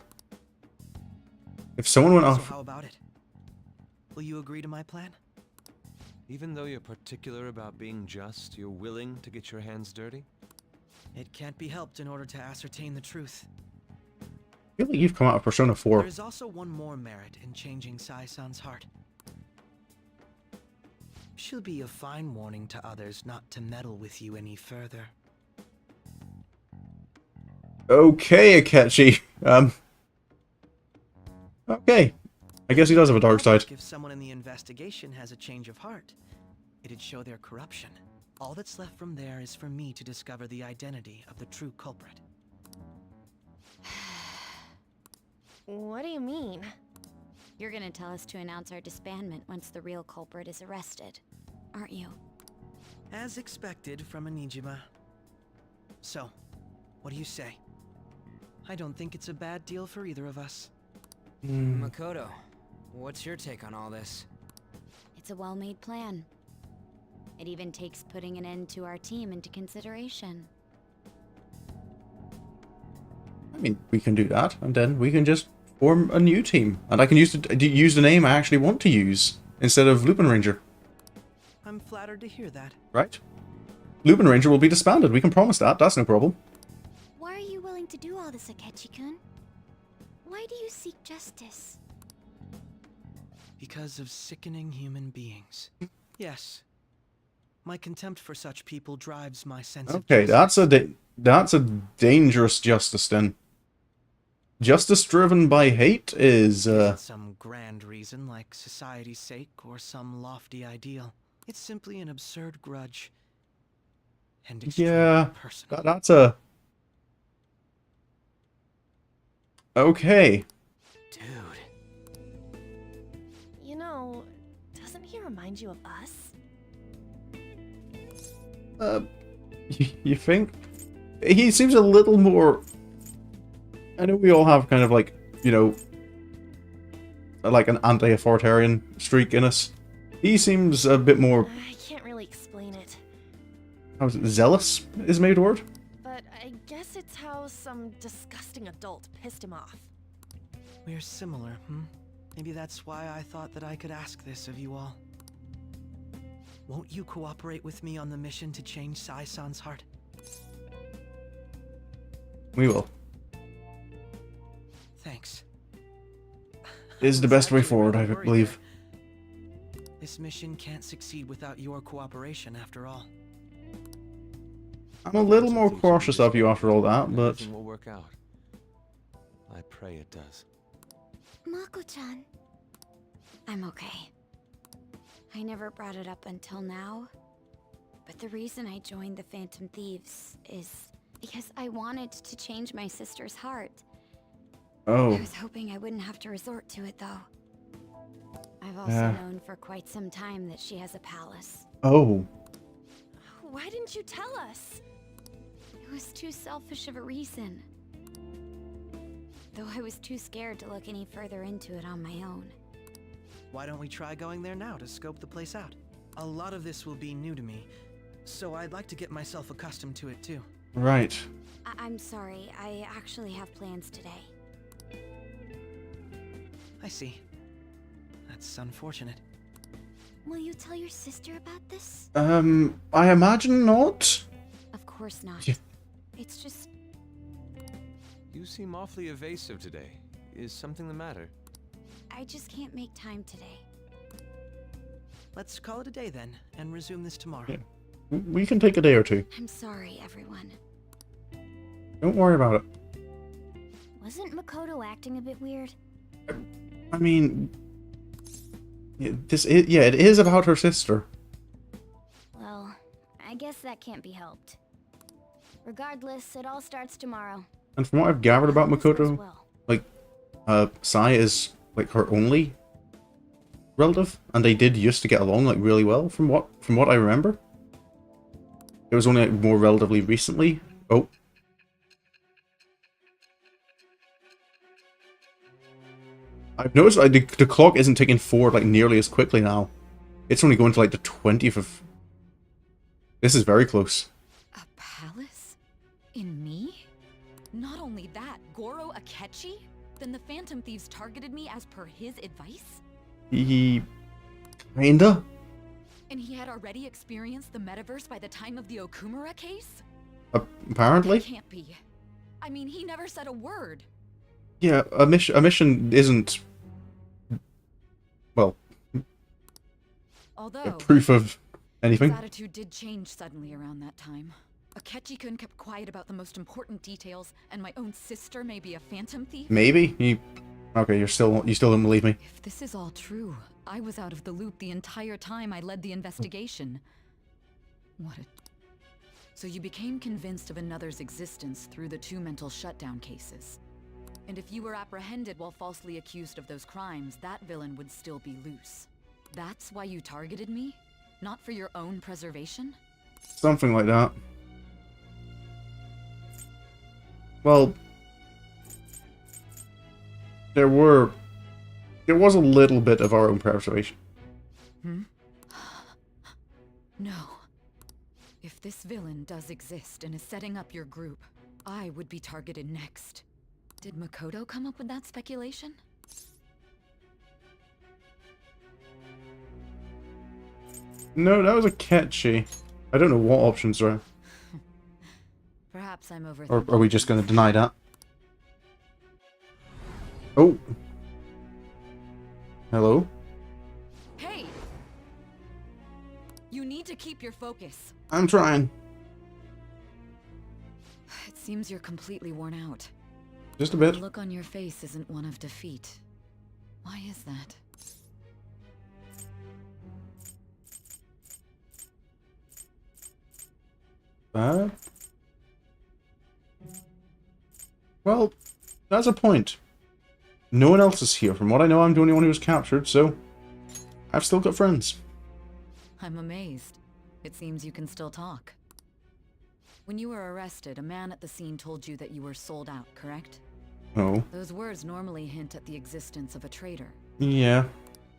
If someone went off... So how about it? Will you agree to my plan? Even though you're particular about being just, you're willing to get your hands dirty? It can't be helped in order to ascertain the truth. I feel like you've come out of Persona 4. There is also one more merit in changing Sai-san's heart. She'll be a fine warning to others not to meddle with you any further. Okay, Akechi. Okay. I guess he does have a dark side. If someone in the investigation has a change of heart, it'd show their corruption. All that's left from there is for me to discover the identity of the true culprit. What do you mean? You're gonna tell us to announce our disbandment once the real culprit is arrested, aren't you? As expected from a Nijima. So, what do you say? I don't think it's a bad deal for either of us. Makoto, what's your take on all this? It's a well-made plan. It even takes putting an end to our team into consideration. I mean, we can do that, and then we can just form a new team. And I can use the name I actually want to use, instead of Lupin Ranger. I'm flattered to hear that. Right? Lupin Ranger will be disbanded. We can promise that. That's no problem. Why are you willing to do all this, Akechi-kun? Why do you seek justice? Because of sickening human beings. Yes. My contempt for such people drives my sense of Okay, justice. that's a dangerous justice then. Justice driven by hate is Isn't some grand reason like society's sake or some lofty ideal. It's simply an absurd grudge. And extremely yeah, personal. that's a okay. Dude. You know, doesn't he remind you of us? You think? He seems a little more... I know we all have kind of like, you know, like an anti-authoritarian streak in us. He seems a bit more... I can't really explain it. How's it? Zealous is maybe the word? But I guess it's how some disgusting adult pissed him off. We're similar, Maybe that's why I thought that I could ask this of you all. Won't you cooperate with me on the mission to change Sai-san's heart? We will. Thanks. Is the best way forward, I believe. This mission can't succeed without your cooperation, after all. I'm a little more cautious of you after all that, but... Everything will work out. I pray it does. Mako-chan. I'm okay. I never brought it up until now, but the reason I joined the Phantom Thieves is because I wanted to change my sister's heart. Oh. I was hoping I wouldn't have to resort to it, though. I've also known for quite some time that she has a palace. Oh. Why didn't you tell us? It was too selfish of a reason. Though I was too scared to look any further into it on my own. Why don't we try going there now to scope the place out? A lot of this will be new to me, so I'd like to get myself accustomed to it too. Right. I'm sorry, I actually have plans today. I see. That's unfortunate. Will you tell your sister about this? I imagine not. Of course not. Yeah. It's just... You seem awfully evasive today. Is something the matter? I just can't make time today. Let's call it a day then, and resume this tomorrow. Yeah. We can take a day or two. I'm sorry, everyone. Don't worry about it. Wasn't Makoto acting a bit weird? I mean... it is about her sister. Well, I guess that can't be helped. Regardless, it all starts tomorrow. And from what I've gathered about Makoto, like, Sai is, like, her only relative, and they did used to get along, like, really well, from what I remember. It was only, like, more relatively recently. Oh. I've noticed, like, the clock isn't ticking forward, like, nearly as quickly now. It's only going to, like, the 20th of... This is very close. A palace? In me? Not only that, Goro Akechi? Then the Phantom Thieves targeted me as per his advice? He... kinda? And he had already experienced the metaverse by the time of the Okumura case? Apparently? That can't be. I mean, he never said a word. Yeah, a mission isn't... well... Although, proof of anything. his attitude did change suddenly around that time. Akechi-kun kept quiet about the most important details, and my own sister may be a phantom thief? Maybe? Okay, you still don't believe me. If this is all true, I was out of the loop the entire time I led the investigation. What a... So you became convinced of another's existence through the 2 mental shutdown cases. And if you were apprehended while falsely accused of those crimes, that villain would still be loose. That's why you targeted me? Not for your own preservation? Something like that. Well... There was a little bit of our own preservation. No. If this villain does exist and is setting up your group, I would be targeted next. Did Makoto come up with that speculation? No, that was a catchy. I don't know what options are. Perhaps I'm Or overthinking. are we just going to deny that? Oh. Hello? Hey! You need to keep your focus. I'm trying. It seems you're completely worn out. Just a bit. The look on your face isn't one of defeat. Why is that? Well, that's a point. No one else is here. From what I know, I'm the only one who was captured, so I've still got friends. I'm amazed. It seems you can still talk. When you were arrested, a man at the scene told you that you were sold out, correct? Oh. Those words normally hint at the existence of a traitor. Yeah.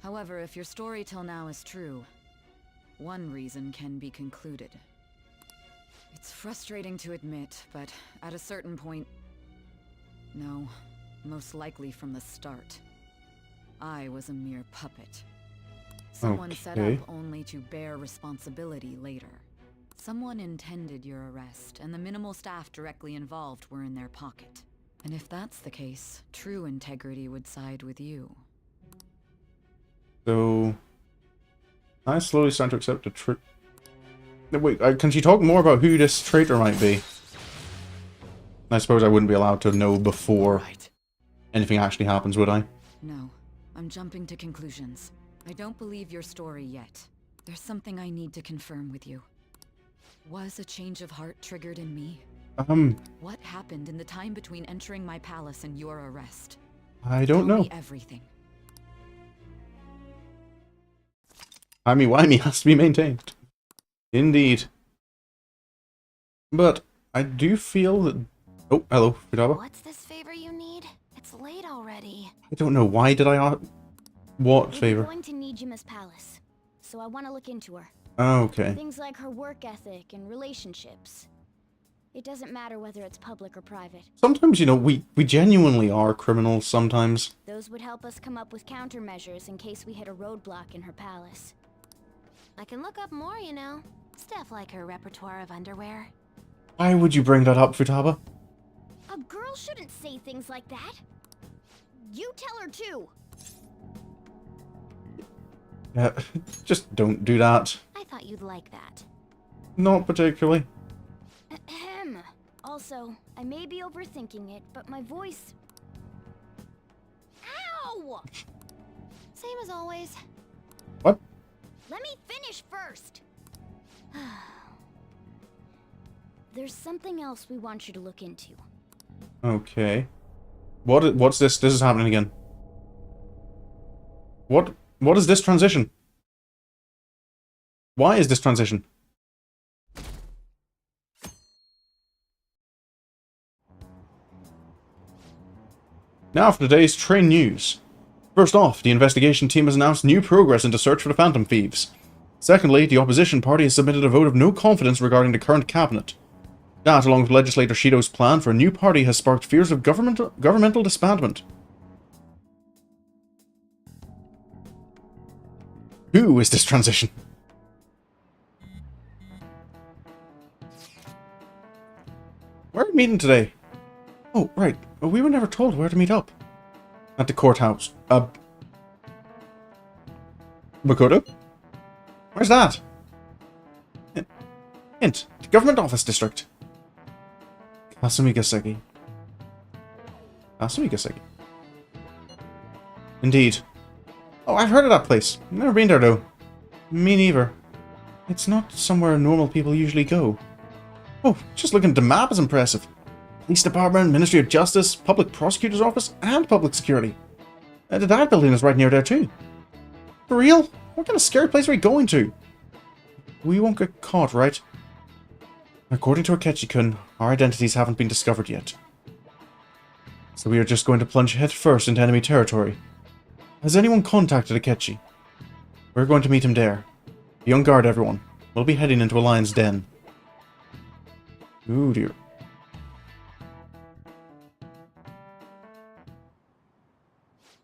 However, if your story till now is true, one reason can be concluded. It's frustrating to admit, but at a certain point... No, most likely from the start. I was a mere puppet. Someone set Okay. up only to bear responsibility later. Someone intended your arrest, and the minimal staff directly involved were in their pocket. And if that's the case, true integrity would side with you. So... I slowly start to accept the trick. Wait, can she talk more about who this traitor might be? I suppose I wouldn't be allowed to know before anything actually happens, would I? No, I'm jumping to conclusions. I don't believe your story yet. There's something I need to confirm with you. Was a change of heart triggered in me? What happened in the time between entering my palace and your arrest? I don't Tell know. me everything. Timey-wimey has to be maintained. Indeed. But I do feel that... Oh, hello, Futaba. What's this favor you need? It's late already. I don't know, why did I... What We're favor? going to Nijima's palace, so I want to look into her. Oh, okay. Things like her work ethic and relationships. It doesn't matter whether it's public or private. Sometimes, you know, we genuinely are criminals sometimes. Those would help us come up with countermeasures in case we hit a roadblock in her palace. I can look up more, you know. Stuff like her repertoire of underwear. Why would you bring that up, Futaba? A girl shouldn't say things like that. You tell her too. Yeah, just don't do that. I thought you'd like that. Not particularly. Ahem. Also, I may be overthinking it, but my voice... Ow! Same as always. What? Let me finish first. There's something else we want you to look into. Okay. What's this? This is happening again. What is this transition? Why is this transition? Now for today's train news. First off, the investigation team has announced new progress into search for the Phantom Thieves. Secondly, the opposition party has submitted a vote of no confidence regarding the current cabinet. That, along with legislator Shido's plan for a new party, has sparked fears of governmental disbandment. Who is this transition? Where are we meeting today? Oh, right. We were never told where to meet up. At the courthouse. Makoto? Where's that? Hint. The government office district. Kasumigaseki. Kasumigaseki. Indeed. Oh, I've heard of that place. Never been there, though. Me neither. It's not somewhere normal people usually go. Oh, just looking at the map is impressive. Police Department, Ministry of Justice, Public Prosecutor's Office, and Public Security. That building is right near there, too. For real? What kind of scary place are we going to? We won't get caught, right? According to Akechi-kun, our identities haven't been discovered yet. So we are just going to plunge head first into enemy territory. Has anyone contacted Akechi? We're going to meet him there. Be on guard, everyone. We'll be heading into a lion's den. Ooh, dear.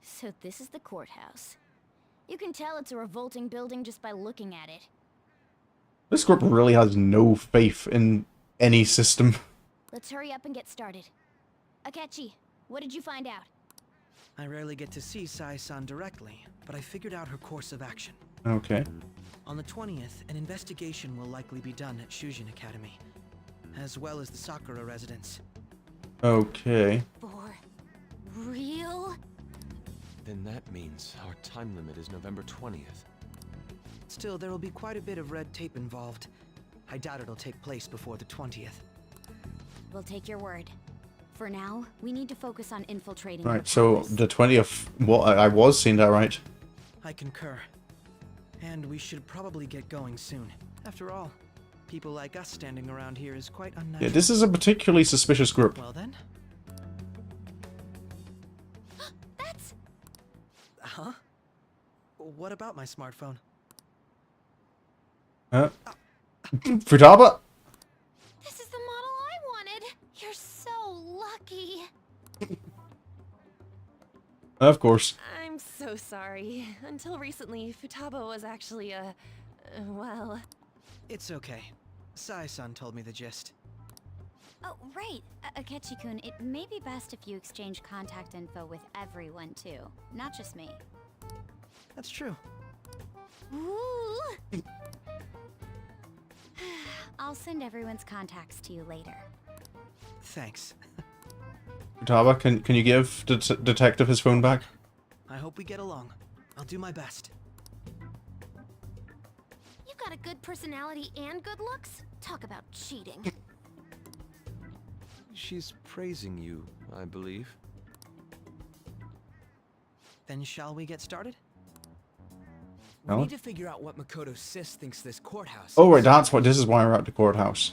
So this is the courthouse. You can tell it's a revolting building just by looking at it. This group really has no faith in any system. Let's hurry up and get started. Akechi, what did you find out? I rarely get to see Sai-san directly, but I figured out her course of action. Okay. On the 20th, an investigation will likely be done at Shujin Academy, as well as the Sakura residence. Okay. For real? Then that means our time limit is November 20th. Still, there will be quite a bit of red tape involved. I doubt it'll take place before the 20th. We'll take your word. For now, we need to focus on infiltrating. Right, so the 20th, what I was seeing that right. I concur. And we should probably get going soon. After all, people like us standing around here is quite unnatural. Yeah, this is a particularly suspicious group. Well then. That's... Huh? What about my smartphone? Futaba? This is the model I wanted. You're so lucky. Of course. I'm so sorry. Until recently, Futaba was actually a... well... It's okay. Sai-san told me the gist. Oh, right. Akechi-kun, it may be best if you exchange contact info with everyone, too. Not just me. That's true. Ooh. I'll send everyone's contacts to you later. Thanks. Futaba, can you give Detective his phone back? I hope we get along. I'll do my best. You've got a good personality and good looks? Talk about cheating. She's praising you, I believe. Then shall we get started? We need to figure out what Makoto's sis thinks this courthouse Oh, is. right, this is why we're at the courthouse.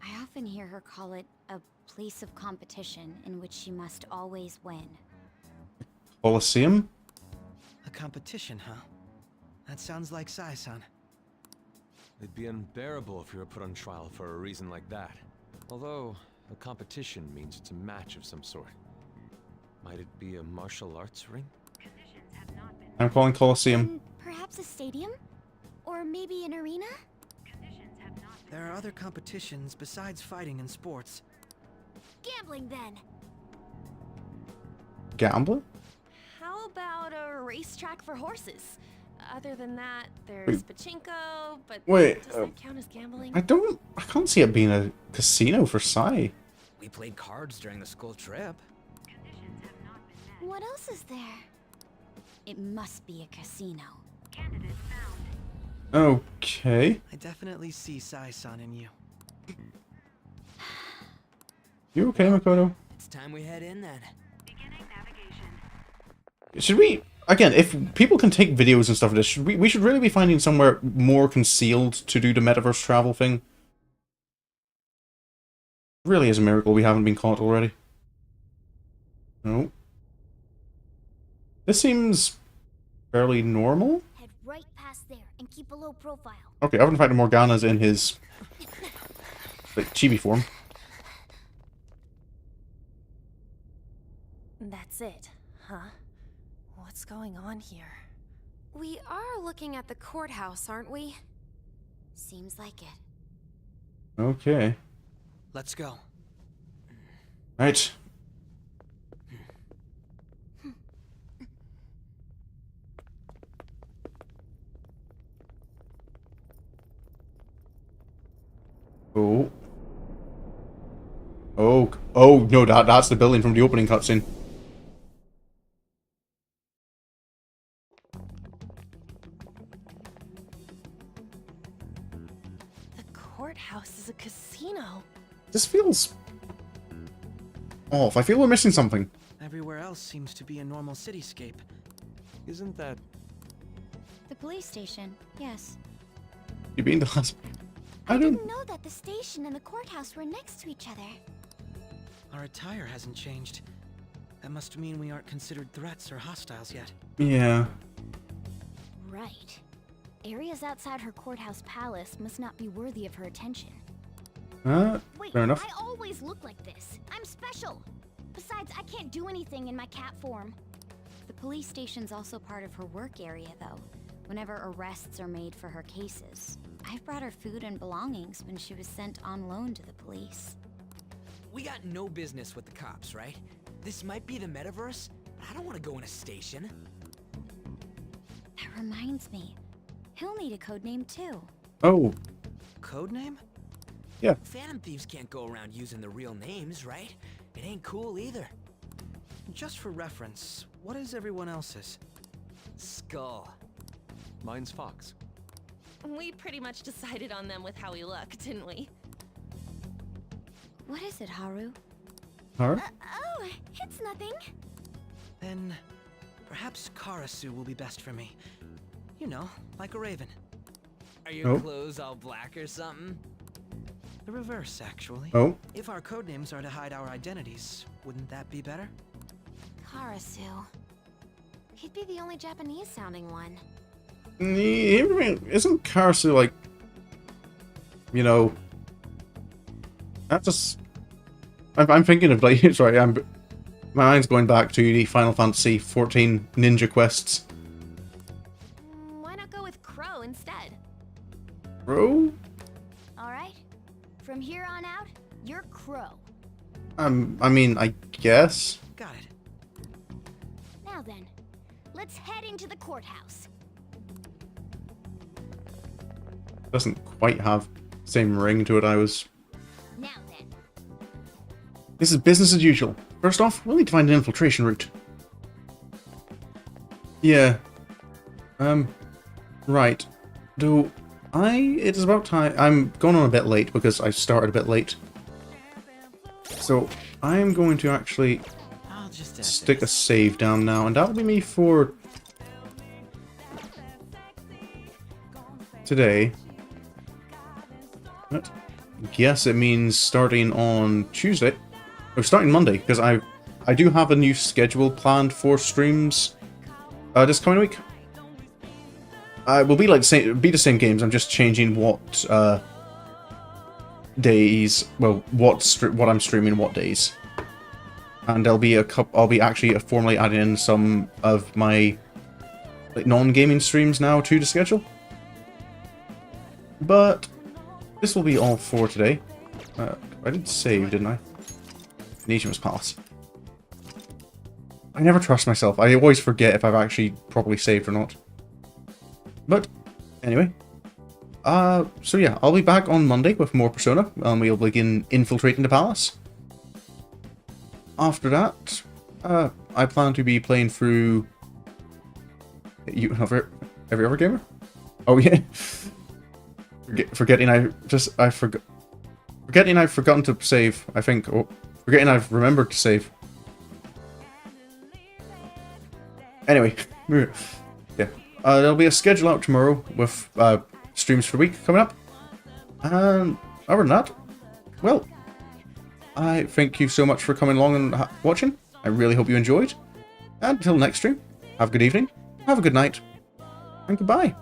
I often hear her call it a place of competition in which she must always win. Colosseum? A competition, huh? That sounds like Sai-san. It'd be unbearable if you were put on trial for a reason like that. Although, a competition means it's a match of some sort. Might it be a martial arts ring? I'm calling Colosseum. Perhaps a stadium? Or maybe an arena? There are other competitions besides fighting and sports. Gambling, then. Gambling? How about a racetrack for horses? Other than that, there's pachinko, but Wait, does that count as gambling? I can't see it being a casino for Sai. We played cards during the school trip. What else is there? It must be a casino. Okay. I definitely see Sai-san in you. You okay, Makoto? It's time we head in then. Should we, again, if people can take videos and stuff of this, we should really be finding somewhere more concealed to do the metaverse travel thing. Really is a miracle we haven't been caught already. No. This seems fairly normal. Head right past there and keep a low profile. Okay, I haven't found Morgana's in his like chibi form. That's it, huh? What's going on here? We are looking at the courthouse, aren't we? Seems like it. Okay. Let's go. Right. Oh. Oh, no, that's the building from the opening cutscene. The courthouse is a casino. This feels off. I feel we're missing something. Everywhere else seems to be a normal cityscape. Isn't that... The police station, yes. You being the last... I didn't know that the station and the courthouse were next to each other. Our attire hasn't changed. That must mean we aren't considered threats or hostiles yet. Yeah. Right. Areas outside her courthouse palace must not be worthy of her attention. Wait, fair enough. I always look like this. I'm special. Besides, I can't do anything in my cat form. The police station's also part of her work area, though, whenever arrests are made for her cases. I've brought her food and belongings when she was sent on loan to the police. We got no business with the cops, right? This might be the metaverse, but I don't want to go in a station. That reminds me. He'll need a codename too. Oh. Codename? Yeah. Phantom Thieves can't go around using the real names, right? It ain't cool either. Just for reference, what is everyone else's? Skull. Mine's Fox. We pretty much decided on them with how we look, didn't we? What is it, Haru? Haru? Oh, it's nothing. Then perhaps Karasu will be best for me. You know, like a raven. Are your clothes all black or something? The reverse, actually. Oh. If our codenames are to hide our identities, wouldn't that be better? Karasu. He'd be the only Japanese-sounding one. Isn't Karasu like, you know, that's just. I'm thinking of like, sorry, my mind's going back to the Final Fantasy 14 ninja quests. Why not go with Crow instead? Crow? Alright. From here on out, you're Crow. I mean, I guess. Got it. Now then, let's head into the courthouse. Doesn't quite have the same ring to it I was. Now then. This is business as usual. First off, we'll need to find an infiltration route. Yeah. Right. It is about time. I'm going on a bit late because I started a bit late. So, I'm going to actually stick a save down now, and that'll be me for today. What? Yes, it means starting on Tuesday. Or starting Monday, because I do have a new schedule planned for streams this coming week. It will be like the same games. I'm just changing what days. Well, what I'm streaming what days, and there'll be I'll be actually formally adding in some of my like non-gaming streams now to the schedule. But this will be all for today. I did save, didn't I? Nijima's Palace. I never trust myself. I always forget if I've actually properly saved or not. But, anyway. So yeah, I'll be back on Monday with more Persona, and we'll begin infiltrating the palace. After that, I plan to be playing through... every other gamer? Oh yeah. Forgetting I've forgotten to save, I think. Oh, forgetting I've remembered to save. Anyway, yeah. There'll be a schedule out tomorrow with streams for the week coming up. And other than that, well, I thank you so much for coming along and watching. I really hope you enjoyed. And until next stream, have a good evening, have a good night, and goodbye.